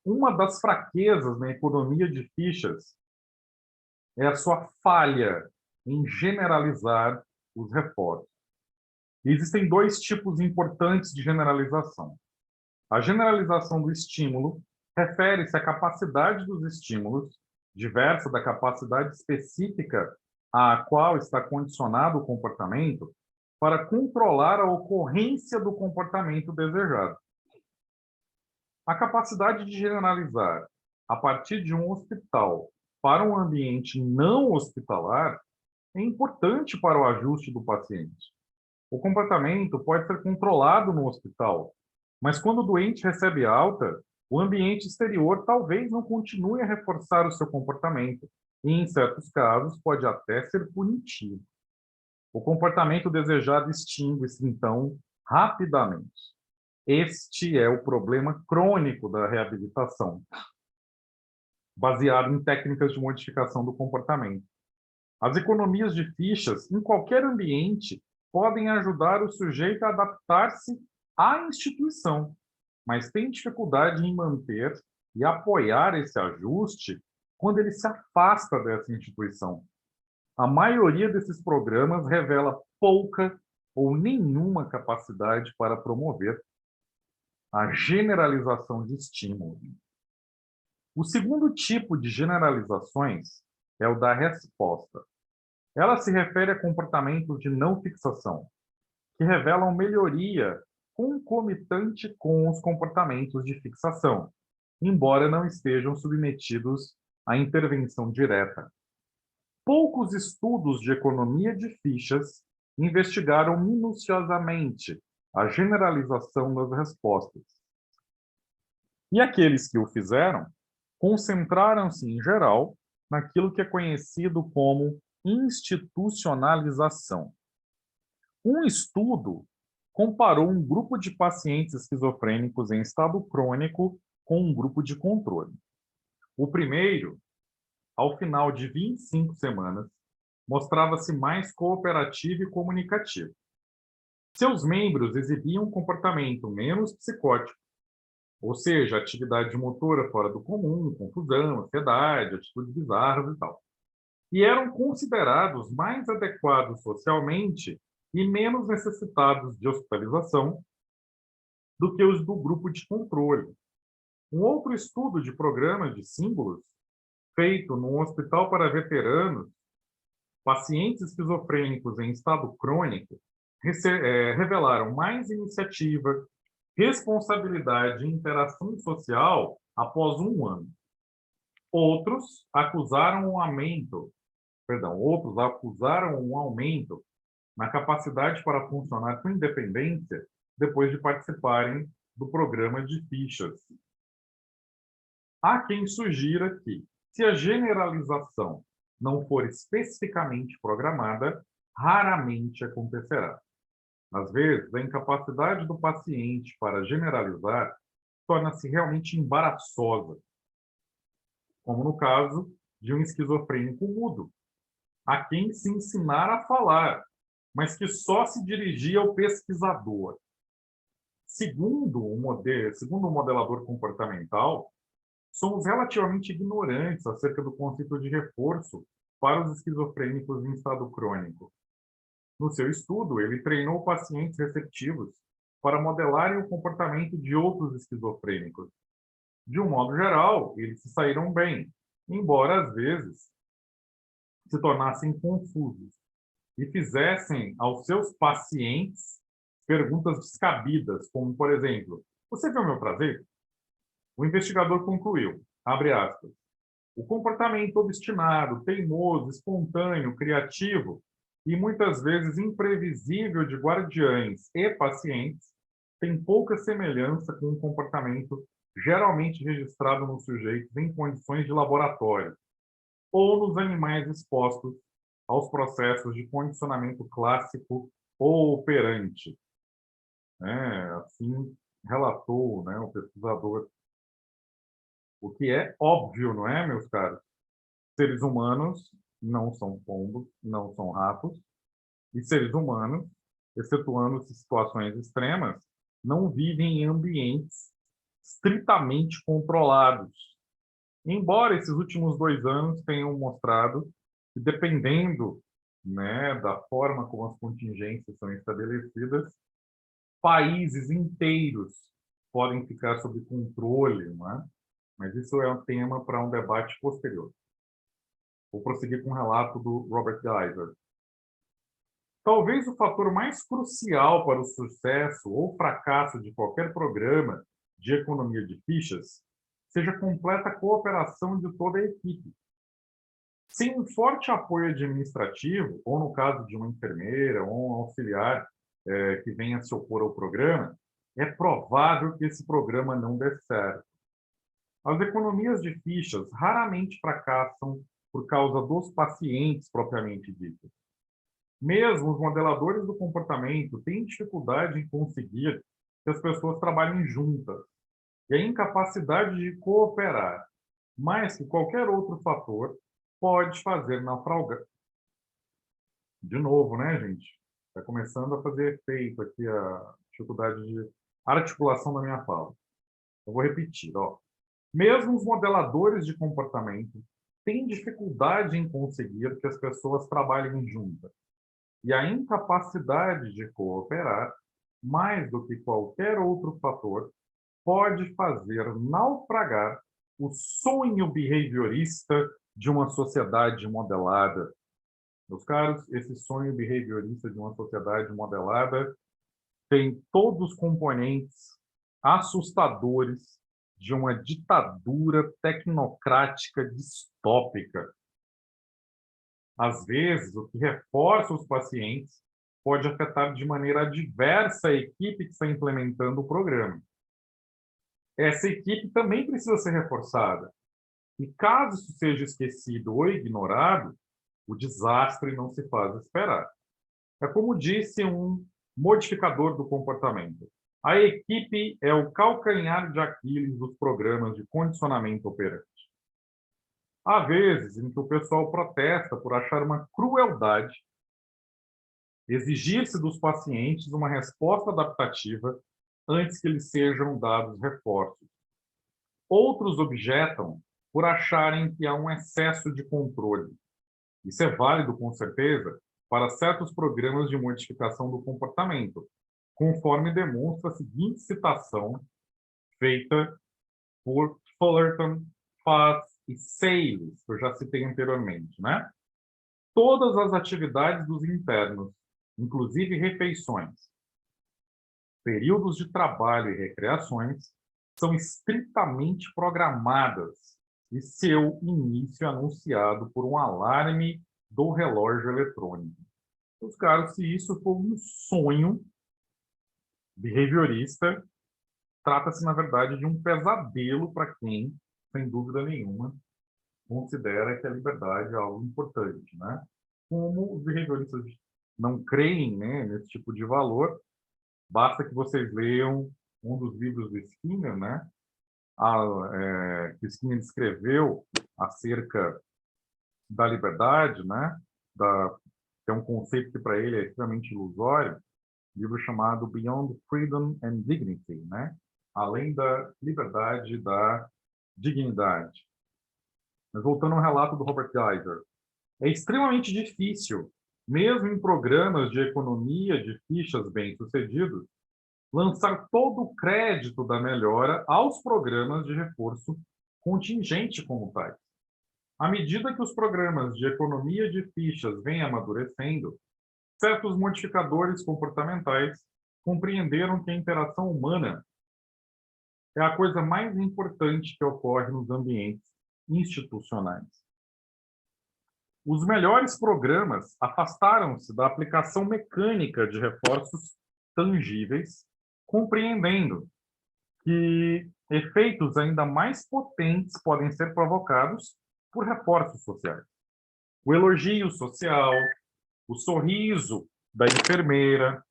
Uma das fraquezas na economia de fichas é a sua falha em generalizar os reforços. Existem dois tipos importantes de generalização. A generalização do estímulo refere-se à capacidade dos estímulos, diversa da capacidade específica à qual está condicionado o comportamento, para controlar a ocorrência do comportamento desejado. A capacidade de generalizar a partir de um hospital para um ambiente não hospitalar é importante para o ajuste do paciente. O comportamento pode ser controlado no hospital, mas quando o doente recebe alta, o ambiente exterior talvez não continue a reforçar o seu comportamento e, em certos casos, pode até ser punitivo. O comportamento desejado extingue-se, então, rapidamente. Este é o problema crônico da reabilitação, baseado em técnicas de modificação do comportamento. As economias de fichas, em qualquer ambiente, podem ajudar o sujeito a adaptar-se à instituição, mas tem dificuldade em manter e apoiar esse ajuste quando ele se afasta dessa instituição. A maioria desses programas revela pouca ou nenhuma capacidade para promover a generalização de estímulo. O segundo tipo de generalizações é o da resposta. Ela se refere a comportamentos de não fixação, que revelam melhoria concomitante com os comportamentos de fixação, embora não estejam submetidos à intervenção direta. Poucos estudos de economia de fichas investigaram minuciosamente a generalização das respostas. E aqueles que o fizeram concentraram-se, em geral, naquilo que é conhecido como institucionalização. Um estudo comparou um grupo de pacientes esquizofrênicos em estado crônico com um grupo de controle. O primeiro, ao final de 25 semanas, mostrava-se mais cooperativo e comunicativo. Seus membros exibiam um comportamento menos psicótico, ou seja, atividade motora fora do comum, confusão, ansiedade, atitudes bizarras e tal. E eram considerados mais adequados socialmente e menos necessitados de hospitalização do que os do grupo de controle. Um outro estudo de programa de símbolos, feito num hospital para veteranos, pacientes esquizofrênicos em estado crônico, revelaram mais iniciativa, responsabilidade e interação social após um ano. Outros acusaram um aumento na capacidade para funcionar com independência depois de participarem do programa de fichas. Há quem sugira que, se a generalização não for especificamente programada, raramente acontecerá. Às vezes, a incapacidade do paciente para generalizar torna-se realmente embaraçosa, como no caso de um esquizofrênico mudo, a quem se ensinar a falar, mas que só se dirigia ao pesquisador. Segundo o modelador comportamental, somos relativamente ignorantes acerca do conceito de reforço para os esquizofrênicos em estado crônico. No seu estudo, ele treinou pacientes receptivos para modelarem o comportamento de outros esquizofrênicos. De um modo geral, eles se saíram bem, embora às vezes se tornassem confusos e fizessem aos seus pacientes perguntas descabidas, como, por exemplo, você viu meu prazer? O investigador concluiu, abre aspas, o comportamento obstinado, teimoso, espontâneo, criativo e muitas vezes imprevisível de guardiães e pacientes tem pouca semelhança com o comportamento geralmente registrado nos sujeitos em condições de laboratório ou nos animais expostos aos processos de condicionamento clássico ou operante. Assim relatou, né, o pesquisador. O que é óbvio, não é, meus caros? Seres humanos não são pombos, não são ratos, e seres humanos, excetuando situações extremas, não vivem em ambientes estritamente controlados. Embora esses últimos 2 anos tenham mostrado que, dependendo, né, da forma como as contingências são estabelecidas, países inteiros podem ficar sob controle, não é? Mas isso é um tema para um debate posterior. Vou prosseguir com um relato do Robert Geiser. Talvez o fator mais crucial para o sucesso ou fracasso de qualquer programa de economia de fichas seja a completa cooperação de toda a equipe. Sem um forte apoio administrativo, ou no caso de uma enfermeira ou um auxiliar que venha se opor ao programa, é provável que esse programa não dê certo. As economias de fichas raramente fracassam por causa dos pacientes propriamente ditos. Mesmo os modeladores do comportamento têm dificuldade em conseguir que as pessoas trabalhem juntas. E a incapacidade de cooperar, mais que qualquer outro fator, pode fazer naufragar. De novo, né, gente? Está começando a fazer efeito aqui a dificuldade de articulação da minha fala. Eu vou repetir, ó. Mesmo os modeladores de comportamento têm dificuldade em conseguir que as pessoas trabalhem juntas. E a incapacidade de cooperar, mais do que qualquer outro fator, pode fazer naufragar o sonho behaviorista de uma sociedade modelada. Meus caros, esse sonho behaviorista de uma sociedade modelada tem todos os componentes assustadores de uma ditadura tecnocrática distópica. Às vezes, o que reforça os pacientes pode afetar de maneira adversa a equipe que está implementando o programa. Essa equipe também precisa ser reforçada. E caso isso seja esquecido ou ignorado, o desastre não se faz esperar. É como disse um modificador do comportamento. A equipe é o calcanhar de Aquiles dos programas de condicionamento operante. Há vezes em que o pessoal protesta por achar uma crueldade exigir-se dos pacientes uma resposta adaptativa antes que lhes sejam dados reforços. Outros objetam por acharem que há um excesso de controle. Isso é válido, com certeza, para certos programas de modificação do comportamento, conforme demonstra a seguinte citação feita por Fullerton, Faz e Sayles, que eu já citei anteriormente, né? Todas as atividades dos internos, inclusive refeições, períodos de trabalho e recreações, são estritamente programadas e seu início é anunciado por um alarme do relógio eletrônico. Os caras, se isso for um sonho behaviorista, trata-se, na verdade, de um pesadelo para quem, sem dúvida nenhuma, considera que a liberdade é algo importante, né? Como os behavioristas não creem, né, nesse tipo de valor, basta que vocês leiam um dos livros do Skinner, né, que o Skinner escreveu acerca da liberdade, né, que é um conceito que para ele é extremamente ilusório, um livro chamado Beyond Freedom and Dignity, né, além da liberdade e da dignidade. Mas voltando ao relato do Robert Geiser, é extremamente difícil, mesmo em programas de economia de fichas bem-sucedidos, lançar todo o crédito da melhora aos programas de reforço contingente como tais. À medida que os programas de economia de fichas vêm amadurecendo, certos modificadores comportamentais compreenderam que a interação humana é a coisa mais importante que ocorre nos ambientes institucionais. Os melhores programas afastaram-se da aplicação mecânica de reforços tangíveis, compreendendo que efeitos ainda mais potentes podem ser provocados por reforços sociais. O elogio social, o sorriso da enfermeira,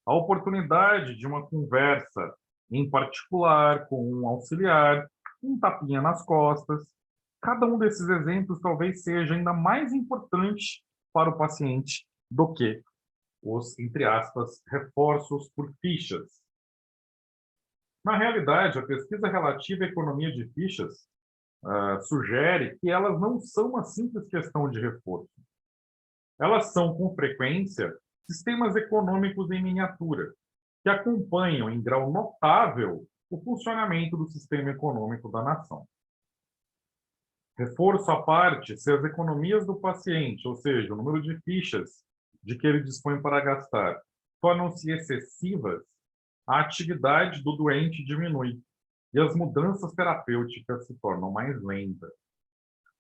a oportunidade de uma conversa em particular com um auxiliar, um tapinha nas costas. Cada um desses exemplos talvez seja ainda mais importante para o paciente do que os, entre aspas, reforços por fichas. Na realidade, a pesquisa relativa à economia de fichas sugere que elas não são uma simples questão de reforço. Elas são, com frequência, sistemas econômicos em miniatura, que acompanham em grau notável o funcionamento do sistema econômico da nação. Reforço à parte, se as economias do paciente, ou seja, o número de fichas de que ele dispõe para gastar, tornam-se excessivas, a atividade do doente diminui e as mudanças terapêuticas se tornam mais lentas.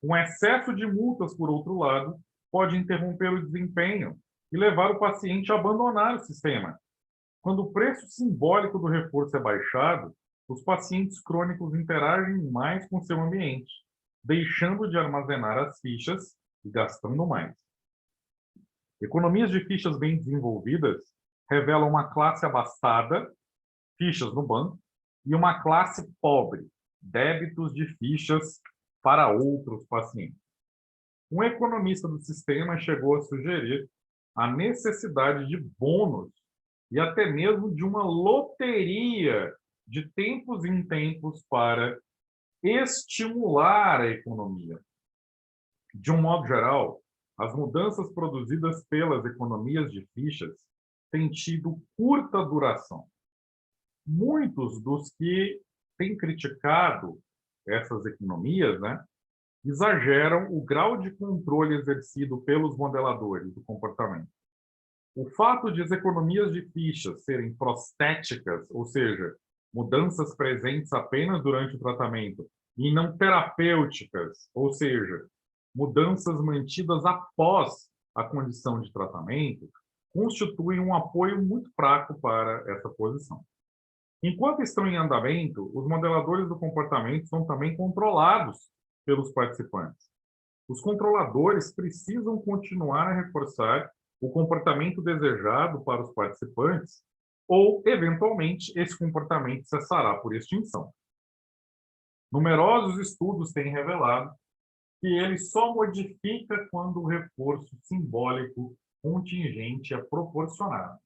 Um excesso de multas, por outro lado, pode interromper o desempenho e levar o paciente a abandonar o sistema. Quando o preço simbólico do reforço é baixado, os pacientes crônicos interagem mais com seu ambiente, deixando de armazenar as fichas e gastando mais. Economias de fichas bem desenvolvidas revelam uma classe abastada, fichas no banco, e uma classe pobre, débitos de fichas para outros pacientes. Um economista do sistema chegou a sugerir a necessidade de bônus e até mesmo de uma loteria de tempos em tempos para estimular a economia. De um modo geral, as mudanças produzidas pelas economias de fichas têm tido curta duração. Muitos dos que têm criticado essas economias, né, exageram o grau de controle exercido pelos modeladores do comportamento. O fato de as economias de fichas serem prostéticas, ou seja, mudanças presentes apenas durante o tratamento, e não terapêuticas, ou seja, mudanças mantidas após a condição de tratamento, constitui um apoio muito fraco para essa posição. Enquanto estão em andamento, os modeladores do comportamento são também controlados pelos participantes. Os controladores precisam continuar a reforçar o comportamento desejado para os participantes ou, eventualmente, esse comportamento cessará por extinção. Numerosos estudos têm revelado que ele só modifica quando o reforço simbólico contingente é proporcionado.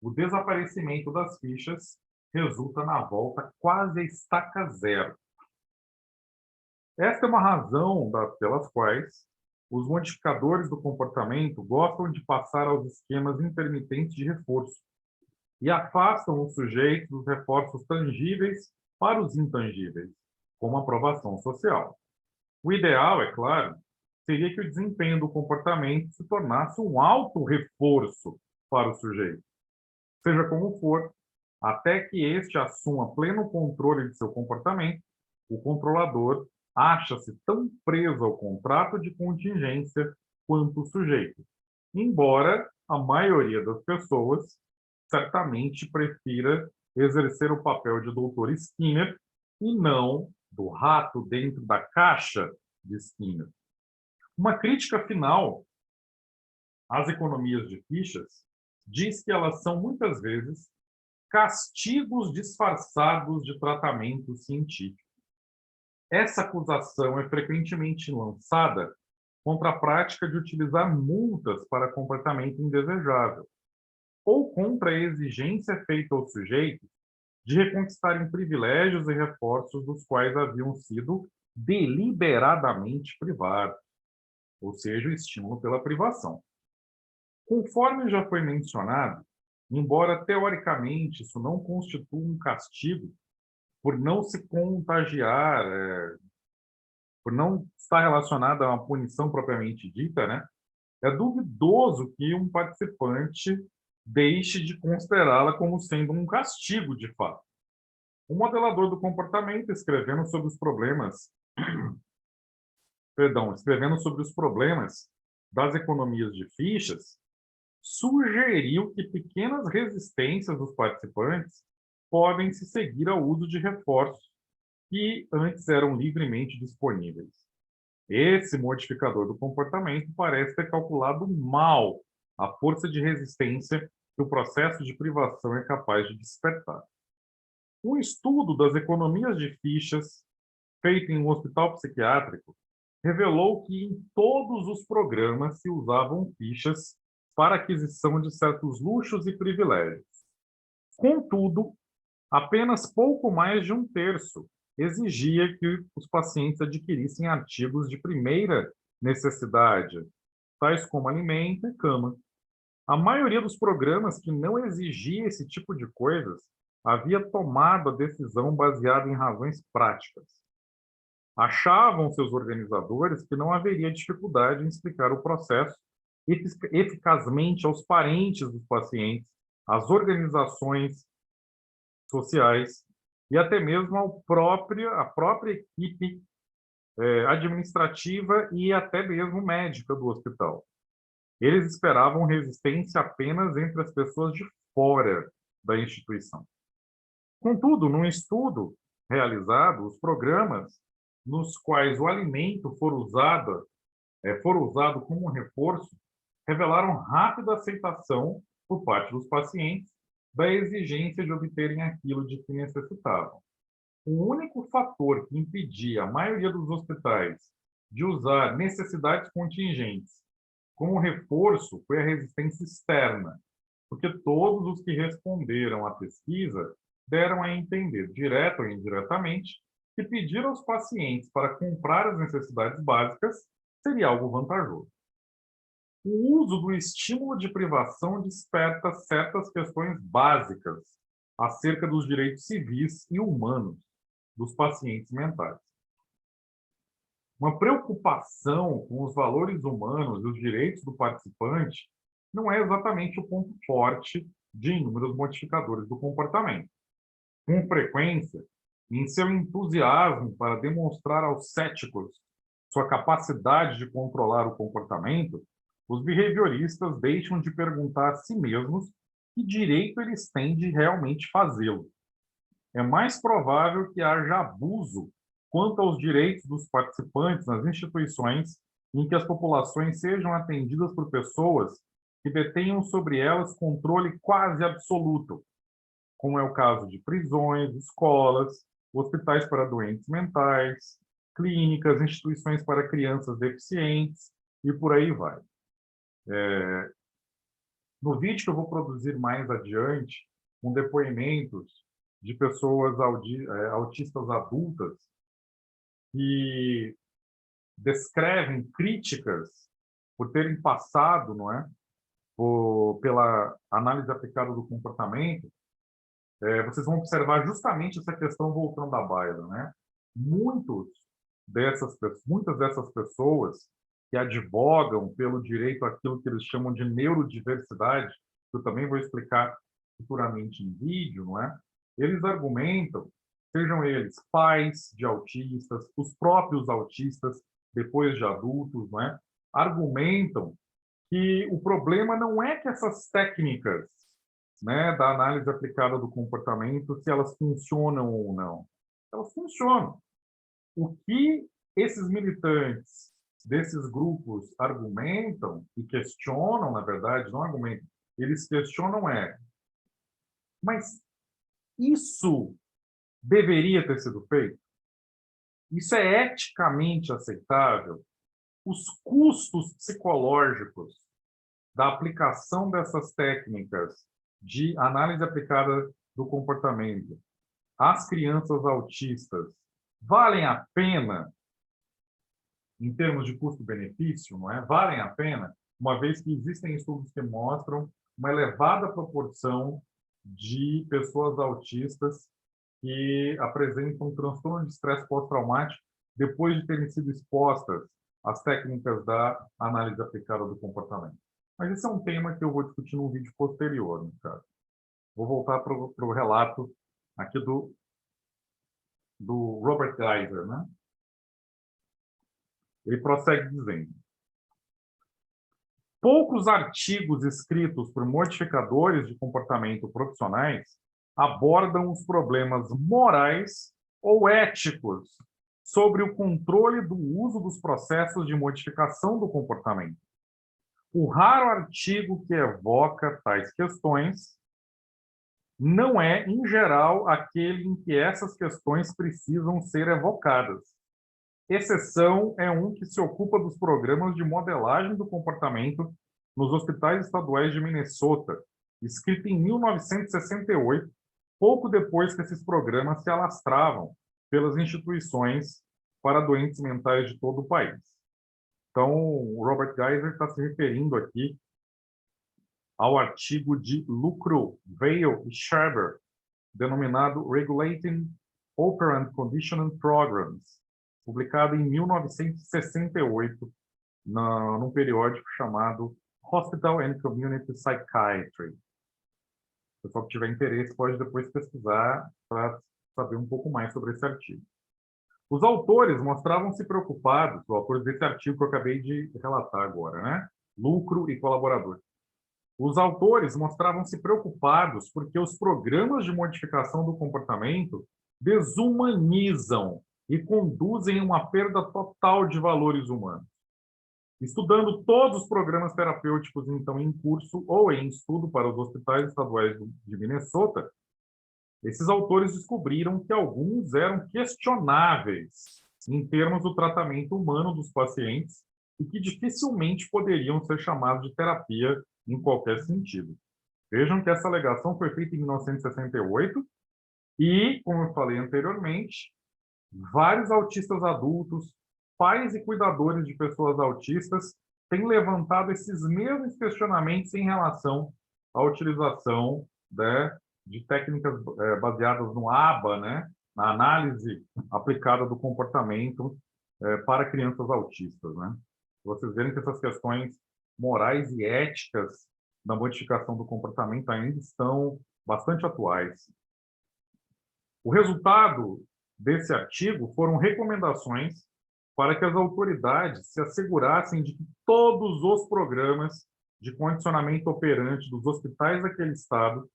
O desaparecimento das fichas resulta na volta quase a estaca zero. Esta é uma razão pelas quais os modificadores do comportamento gostam de passar aos esquemas intermitentes de reforço e afastam o sujeito dos reforços tangíveis para os intangíveis, como a aprovação social. O ideal, é claro, seria que o desempenho do comportamento se tornasse um auto-reforço para o sujeito. Seja como for, até que este assuma pleno controle de seu comportamento, o controlador acha-se tão preso ao contrato de contingência quanto o sujeito, embora a maioria das pessoas certamente prefira exercer o papel de Dr. Skinner e não do rato dentro da caixa de Skinner. Uma crítica final às economias de fichas diz que elas são, muitas vezes, castigos disfarçados de tratamento científico. Essa acusação é frequentemente lançada contra a prática de utilizar multas para comportamento indesejável, ou contra a exigência feita aos sujeitos de reconquistarem privilégios e reforços dos quais haviam sido deliberadamente privados, ou seja, o estímulo pela privação. Conforme já foi mencionado, embora teoricamente isso não constitua um castigo por não se contagiar, por não estar relacionado a uma punição propriamente dita, né? É duvidoso que um participante deixe de considerá-la como sendo um castigo de fato. O modelador do comportamento, escrevendo sobre os problemas das economias de fichas, sugeriu que pequenas resistências dos participantes podem se seguir ao uso de reforços que antes eram livremente disponíveis. Esse modificador do comportamento parece ter calculado mal a força de resistência que o processo de privação é capaz de despertar. Um estudo das economias de fichas, feito em um hospital psiquiátrico, revelou que em todos os programas se usavam fichas para aquisição de certos luxos e privilégios. Contudo, apenas pouco mais de um terço exigia que os pacientes adquirissem artigos de primeira necessidade, tais como alimento e cama. A maioria dos programas que não exigia esse tipo de coisas havia tomado a decisão baseada em razões práticas. Achavam seus organizadores que não haveria dificuldade em explicar o processo eficazmente aos parentes dos pacientes, às organizações sociais e até mesmo à própria equipe administrativa e até mesmo médica do hospital. Eles esperavam resistência apenas entre as pessoas de fora da instituição. Contudo, num estudo realizado, os programas nos quais o alimento for usado como um reforço revelaram rápida aceitação por parte dos pacientes da exigência de obterem aquilo de que necessitavam. O único fator que impedia a maioria dos hospitais de usar necessidades contingentes como reforço foi a resistência externa, porque todos os que responderam à pesquisa deram a entender, direto ou indiretamente, que pedir aos pacientes para comprar as necessidades básicas seria algo vantajoso. O uso do estímulo de privação desperta certas questões básicas acerca dos direitos civis e humanos dos pacientes mentais. Uma preocupação com os valores humanos e os direitos do participante não é exatamente o ponto forte de inúmeros modificadores do comportamento. Com frequência, em seu entusiasmo para demonstrar aos céticos sua capacidade de controlar o comportamento, os behavioristas deixam de perguntar a si mesmos que direito eles têm de realmente fazê-lo. É mais provável que haja abuso quanto aos direitos dos participantes nas instituições em que as populações sejam atendidas por pessoas que detenham sobre elas controle quase absoluto, como é o caso de prisões, escolas, hospitais para doentes mentais, clínicas, instituições para crianças deficientes e por aí vai. No vídeo que eu vou produzir mais adiante, com depoimentos de pessoas autistas adultas que descrevem críticas por terem passado, não é, pela análise aplicada do comportamento, vocês vão observar justamente essa questão voltando à baila, né? Muitas dessas pessoas que advogam pelo direito àquilo que eles chamam de neurodiversidade, que eu também vou explicar futuramente em vídeo, não é? Eles argumentam, sejam eles pais de autistas, os próprios autistas, depois de adultos, não é? Argumentam que o problema não é que essas técnicas, né, da análise aplicada do comportamento, se elas funcionam ou não. Elas funcionam. O que esses militantes desses grupos argumentam e questionam, na verdade, não argumentam, eles questionam mas isso deveria ter sido feito? Isso é eticamente aceitável? Os custos psicológicos da aplicação dessas técnicas de análise aplicada do comportamento às crianças autistas valem a pena em termos de custo-benefício, não é? Valem a pena, uma vez que existem estudos que mostram uma elevada proporção de pessoas autistas que apresentam transtorno de estresse pós-traumático depois de terem sido expostas às técnicas da análise aplicada do comportamento. Mas esse é um tema que eu vou discutir num vídeo posterior, no caso. Vou voltar para o relato aqui do Robert Geiser, né? Ele prossegue dizendo: poucos artigos escritos por modificadores de comportamento profissionais abordam os problemas morais ou éticos sobre o controle do uso dos processos de modificação do comportamento. O raro artigo que evoca tais questões não é, em geral, aquele em que essas questões precisam ser evocadas. Exceção é um que se ocupa dos programas de modelagem do comportamento nos hospitais estaduais de Minnesota, escrito em 1968, pouco depois que esses programas se alastravam pelas instituições para doentes mentais de todo o país. Então, o Robert Geiser está se referindo aqui ao artigo de Lucro, Vail e Scherber, denominado Regulating Operant Conditioning Programs, publicado em 1968, num periódico chamado Hospital and Community Psychiatry. O pessoal que tiver interesse pode depois pesquisar para saber um pouco mais sobre esse artigo. Os autores mostravam-se preocupados, os autores desse artigo que eu acabei de relatar agora, né? Lucro e colaborador. Os autores mostravam-se preocupados porque os programas de modificação do comportamento desumanizam e conduzem a uma perda total de valores humanos. Estudando todos os programas terapêuticos, então, em curso ou em estudo para os hospitais estaduais de Minnesota, esses autores descobriram que alguns eram questionáveis em termos do tratamento humano dos pacientes e que dificilmente poderiam ser chamados de terapia em qualquer sentido. Vejam que essa alegação foi feita em 1968 e, como eu falei anteriormente, vários autistas adultos, pais e cuidadores de pessoas autistas têm levantado esses mesmos questionamentos em relação à utilização, né, de técnicas baseadas no ABA, né, na análise aplicada do comportamento para crianças autistas, né? Vocês verem que essas questões morais e éticas da modificação do comportamento ainda estão bastante atuais. O resultado desse artigo foram recomendações para que as autoridades se assegurassem de que todos os programas de condicionamento operante dos hospitais daquele estado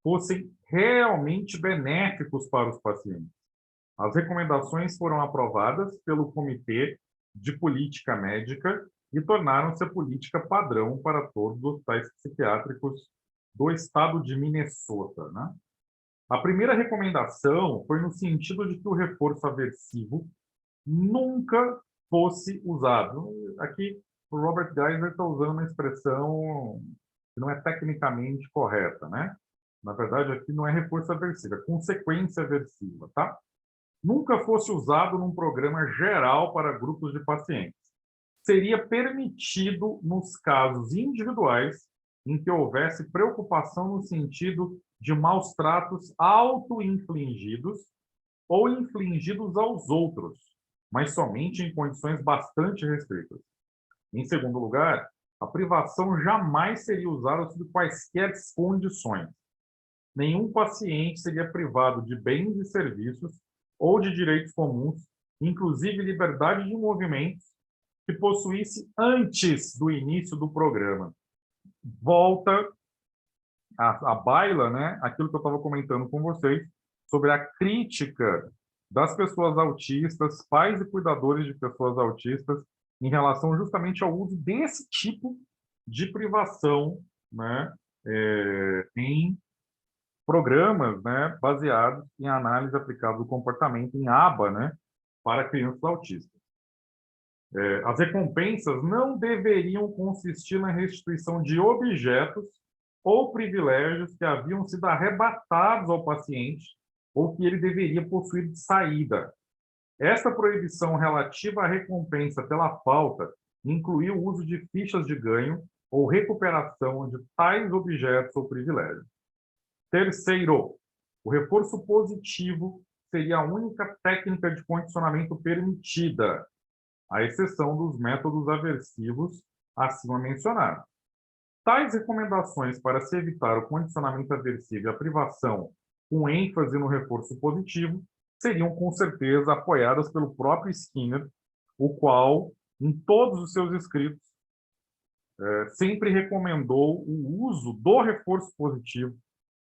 fossem realmente benéficos para os pacientes. As recomendações foram aprovadas pelo Comitê de Política Médica e tornaram-se a política padrão para todos os hospitais psiquiátricos do estado de Minnesota, né? A primeira recomendação foi no sentido de que o reforço aversivo nunca fosse usado. Aqui, o Robert Geiser está usando uma expressão que não é tecnicamente correta, né? Na verdade, aqui não é reforço aversivo, é consequência aversiva, tá? Nunca fosse usado num programa geral para grupos de pacientes. Seria permitido nos casos individuais em que houvesse preocupação no sentido de maus tratos auto-infligidos ou infligidos aos outros, mas somente em condições bastante restritas. Em segundo lugar, a privação jamais seria usada sob quaisquer condições. Nenhum paciente seria privado de bens e serviços ou de direitos comuns, inclusive liberdade de movimentos, que possuísse antes do início do programa. Volta à baila, né, aquilo que eu estava comentando com vocês sobre a crítica das pessoas autistas, pais e cuidadores de pessoas autistas, em relação justamente ao uso desse tipo de privação, né, em programas, né, baseados em análise aplicada do comportamento, em ABA, né, para crianças autistas. As recompensas não deveriam consistir na restituição de objetos ou privilégios que haviam sido arrebatados ao paciente ou que ele deveria possuir de saída. Esta proibição relativa à recompensa pela falta incluiu o uso de fichas de ganho ou recuperação de tais objetos ou privilégios. Terceiro, o reforço positivo seria a única técnica de condicionamento permitida, à exceção dos métodos aversivos acima mencionados. Tais recomendações para se evitar o condicionamento aversivo e a privação com ênfase no reforço positivo seriam, com certeza, apoiadas pelo próprio Skinner, o qual, em todos os seus escritos, sempre recomendou o uso do reforço positivo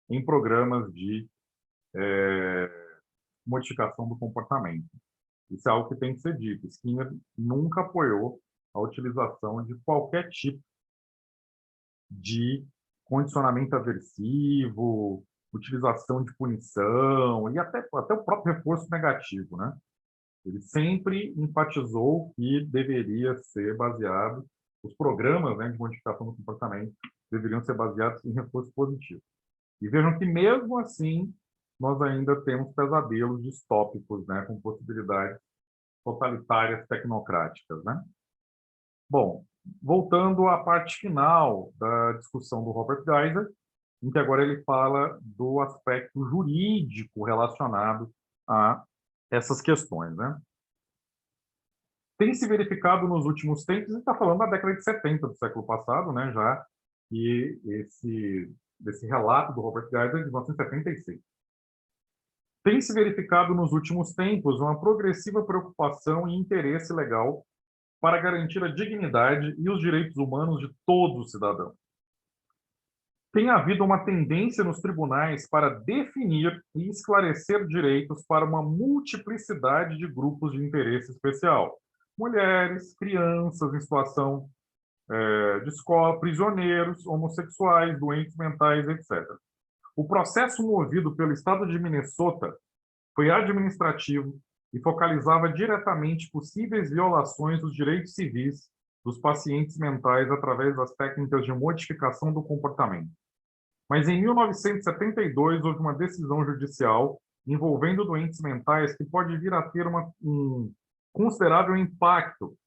em programas de modificação do comportamento. Isso é algo que tem que ser dito. Skinner nunca apoiou a utilização de qualquer tipo de condicionamento aversivo, utilização de punição e até o próprio reforço negativo, né? Ele sempre enfatizou que deveria ser baseado, os programas, né, de modificação do comportamento deveriam ser baseados em reforço positivo. E vejam que, mesmo assim, nós ainda temos pesadelos distópicos, né, com possibilidades totalitárias tecnocráticas, né? Bom, voltando à parte final da discussão do Robert Geiser, em que agora ele fala do aspecto jurídico relacionado a essas questões, né? Tem se verificado nos últimos tempos, e está falando da década de 70 do século passado, né, já, e desse relato do Robert Geiser de 1976. Tem se verificado nos últimos tempos uma progressiva preocupação e interesse legal para garantir a dignidade e os direitos humanos de todo cidadão. Tem havido uma tendência nos tribunais para definir e esclarecer direitos para uma multiplicidade de grupos de interesse especial. Mulheres, crianças em situação de escola, prisioneiros, homossexuais, doentes mentais, etc. O processo movido pelo Estado de Minnesota foi administrativo e focalizava diretamente possíveis violações dos direitos civis dos pacientes mentais através das técnicas de modificação do comportamento. Mas em 1972 houve uma decisão judicial envolvendo doentes mentais que pode vir a ter um considerável impacto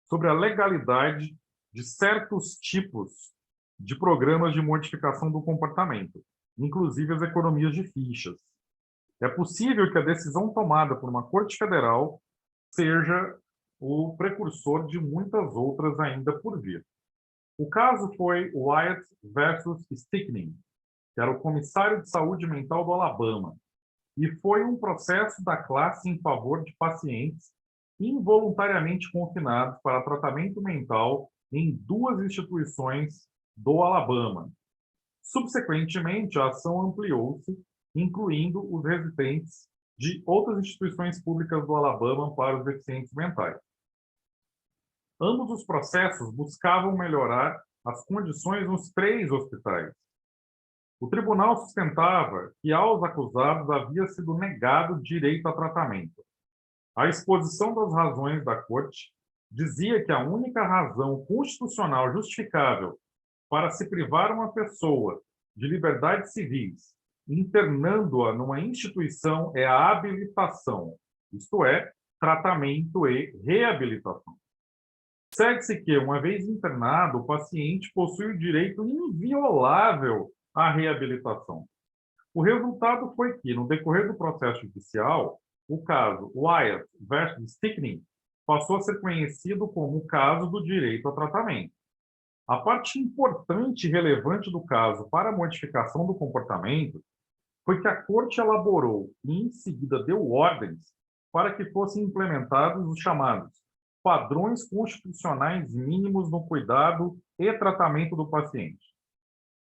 sobre a legalidade de certos tipos de programas de modificação do comportamento, inclusive as economias de fichas. É possível que a decisão tomada por uma corte federal seja o precursor de muitas outras ainda por vir. O caso foi Wyatt versus Stickney, que era o comissário de saúde mental do Alabama, e foi um processo da classe em favor de pacientes involuntariamente confinados para tratamento mental em 2 instituições do Alabama. Subsequentemente, a ação ampliou-se, incluindo os residentes de outras instituições públicas do Alabama para os deficientes mentais. Ambos os processos buscavam melhorar as condições nos 3 hospitais. O tribunal sustentava que aos acusados havia sido negado direito a tratamento. A exposição das razões da corte dizia que a única razão constitucional justificável para se privar uma pessoa de liberdades civis, internando-a numa instituição, é a habilitação, isto é, tratamento e reabilitação. Segue-se que, uma vez internado, o paciente possui o direito inviolável à reabilitação. O resultado foi que, no decorrer do processo judicial, o caso Wyatt versus Stickney passou a ser conhecido como o caso do direito ao tratamento. A parte importante e relevante do caso para a modificação do comportamento foi que a Corte elaborou e, em seguida, deu ordens para que fossem implementados os chamados padrões constitucionais mínimos no cuidado e tratamento do paciente.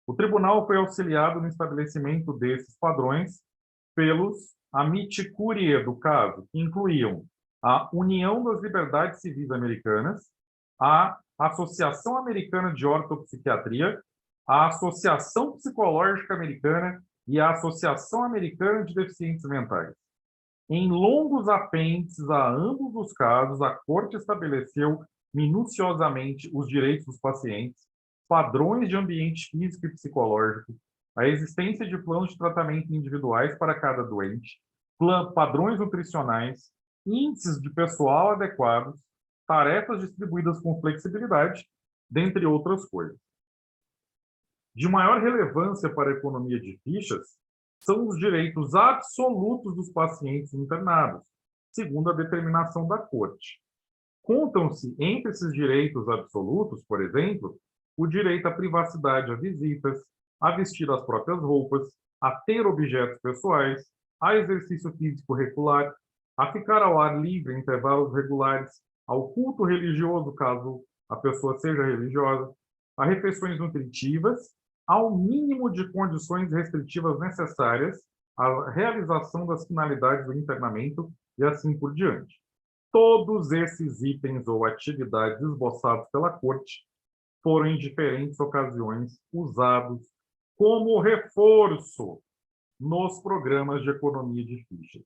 O tribunal foi auxiliado no estabelecimento desses padrões pelos a miticúria do caso, que incluíam a União das Liberdades Civis Americanas, a Associação Americana de Ortopsiquiatria, a Associação Psicológica Americana e a Associação Americana de Deficientes Mentais. Em longos apêndices a ambos os casos, a Corte estabeleceu minuciosamente os direitos dos pacientes, padrões de ambiente físico e psicológico, a existência de planos de tratamento individuais para cada doente, padrões nutricionais, índices de pessoal adequados, tarefas distribuídas com flexibilidade, dentre outras coisas. De maior relevância para a economia de fichas são os direitos absolutos dos pacientes internados, segundo a determinação da Corte. Contam-se entre esses direitos absolutos, por exemplo, o direito à privacidade a visitas, a vestir as próprias roupas, a ter objetos pessoais, a exercício físico regular, a ficar ao ar livre em intervalos regulares, ao culto religioso, caso a pessoa seja religiosa, a refeições nutritivas, ao mínimo de condições restritivas necessárias à realização das finalidades do internamento e assim por diante. Todos esses itens ou atividades esboçados pela Corte foram, em diferentes ocasiões, usados como reforço nos programas de economia de fichas.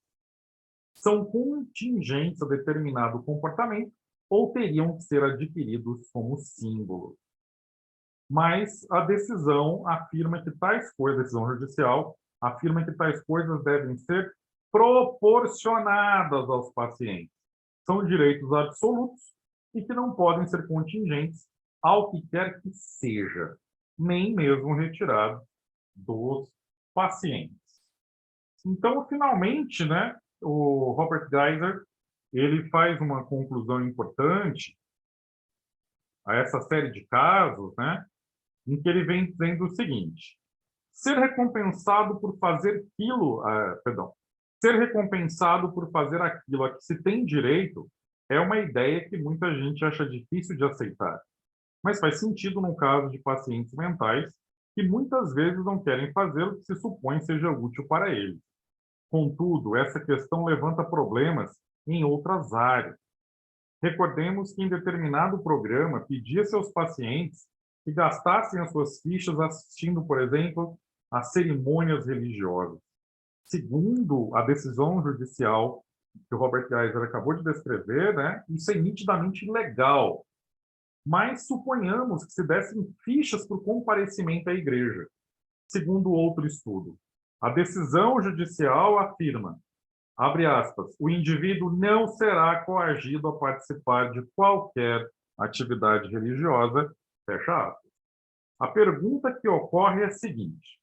São contingentes a determinado comportamento ou teriam que ser adquiridos como símbolo. Mas a decisão afirma que tais coisas, a decisão judicial, afirma que tais coisas devem ser proporcionadas aos pacientes. São direitos absolutos e que não podem ser contingentes ao que quer que seja, nem mesmo retirados dos pacientes. Então, finalmente, né, o Robert Geiser ele faz uma conclusão importante a essa série de casos, né, em que ele vem dizendo o seguinte: ser recompensado por fazer ser recompensado por fazer aquilo a que se tem direito é uma ideia que muita gente acha difícil de aceitar, mas faz sentido no caso de pacientes mentais que muitas vezes não querem fazer o que se supõe seja útil para eles. Contudo, essa questão levanta problemas em outras áreas. Recordemos que em determinado programa pedia-se aos pacientes que gastassem as suas fichas assistindo, por exemplo, a cerimônias religiosas. Segundo a decisão judicial que o Robert Geiser acabou de descrever, né, isso é nitidamente ilegal. Mas suponhamos que se dessem fichas por comparecimento à igreja. Segundo outro estudo, a decisão judicial afirma, abre aspas, o indivíduo não será coagido a participar de qualquer atividade religiosa, fecha aspas. A pergunta que ocorre é a seguinte: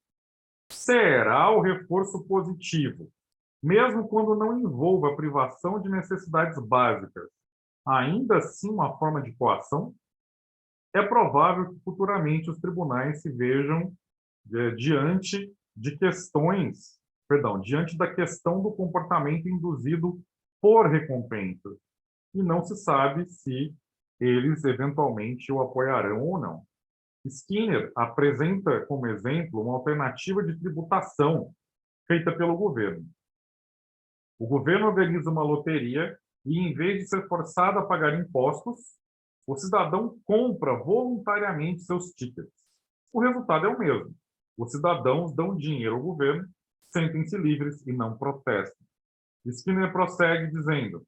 será o reforço positivo, mesmo quando não envolva a privação de necessidades básicas, ainda assim uma forma de coação? É provável que futuramente os tribunais se vejam diante da questão do comportamento induzido por recompensa, e não se sabe se eles eventualmente o apoiarão ou não. Skinner apresenta como exemplo uma alternativa de tributação feita pelo governo. O governo organiza uma loteria e, em vez de ser forçado a pagar impostos, o cidadão compra voluntariamente seus tickets. O resultado é o mesmo. Os cidadãos dão dinheiro ao governo, sentem-se livres e não protestam. Skinner prossegue dizendo: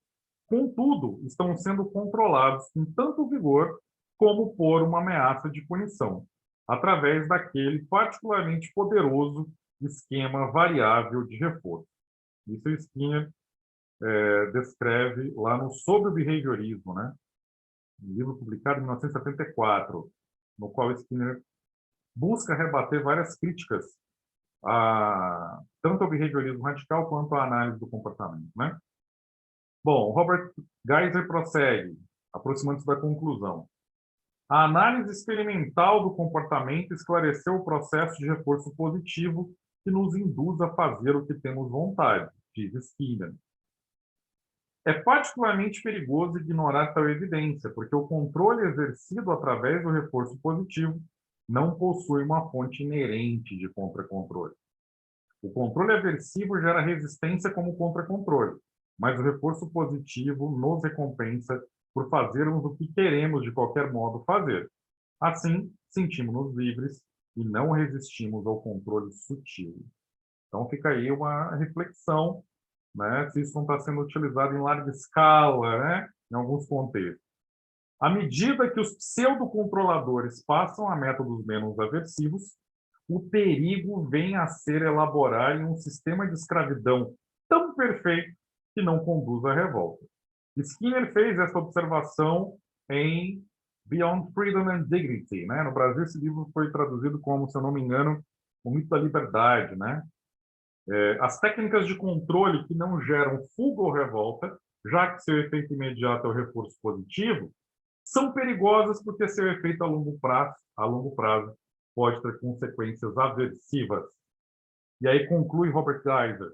contudo, estão sendo controlados com tanto vigor como por uma ameaça de punição, através daquele particularmente poderoso esquema variável de reforço. Isso Skinner descreve lá no Sobre o Behaviorismo, né? Um livro publicado em 1974, no qual Skinner busca rebater várias críticas tanto ao behaviorismo radical quanto à análise do comportamento, né? Bom, Robert Geiser prossegue, aproximando-se da conclusão. A análise experimental do comportamento esclareceu o processo de reforço positivo que nos induz a fazer o que temos vontade, diz Skinner. É particularmente perigoso ignorar tal evidência, porque o controle exercido através do reforço positivo não possui uma fonte inerente de contra-controle. O controle aversivo gera resistência como contra-controle, mas o reforço positivo nos recompensa por fazermos o que queremos de qualquer modo fazer. Assim, sentimos-nos livres e não resistimos ao controle sutil. Então, fica aí uma reflexão, né, se isso não está sendo utilizado em larga escala, né, em alguns contextos. À medida que os pseudocontroladores passam a métodos menos aversivos, o perigo vem a ser elaborar em um sistema de escravidão tão perfeito que não conduz à revolta. Skinner fez essa observação em Beyond Freedom and Dignity, né? No Brasil, esse livro foi traduzido como, se eu não me engano, O Mito da Liberdade, né? As técnicas de controle que não geram fuga ou revolta, já que seu efeito imediato é o reforço positivo, são perigosas porque seu efeito a longo prazo pode ter consequências aversivas. E aí conclui Robert Geiser: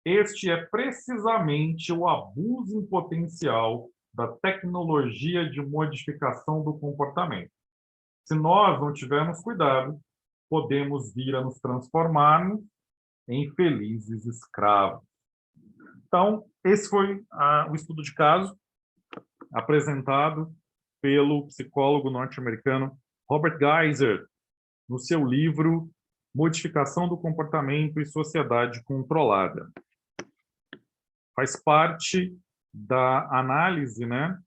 este é precisamente o abuso em potencial da tecnologia de modificação do comportamento. Se nós não tivermos cuidado, podemos vir a nos transformarmos em felizes escravos. Então, esse foi o estudo de caso apresentado pelo psicólogo norte-americano Robert Geiser, no seu livro Modificação do Comportamento e Sociedade Controlada. Faz parte da análise, né?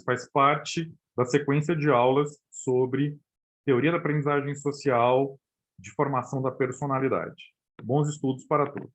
Faz parte da sequência de aulas sobre teoria da aprendizagem social de formação da personalidade. Bons estudos para todos.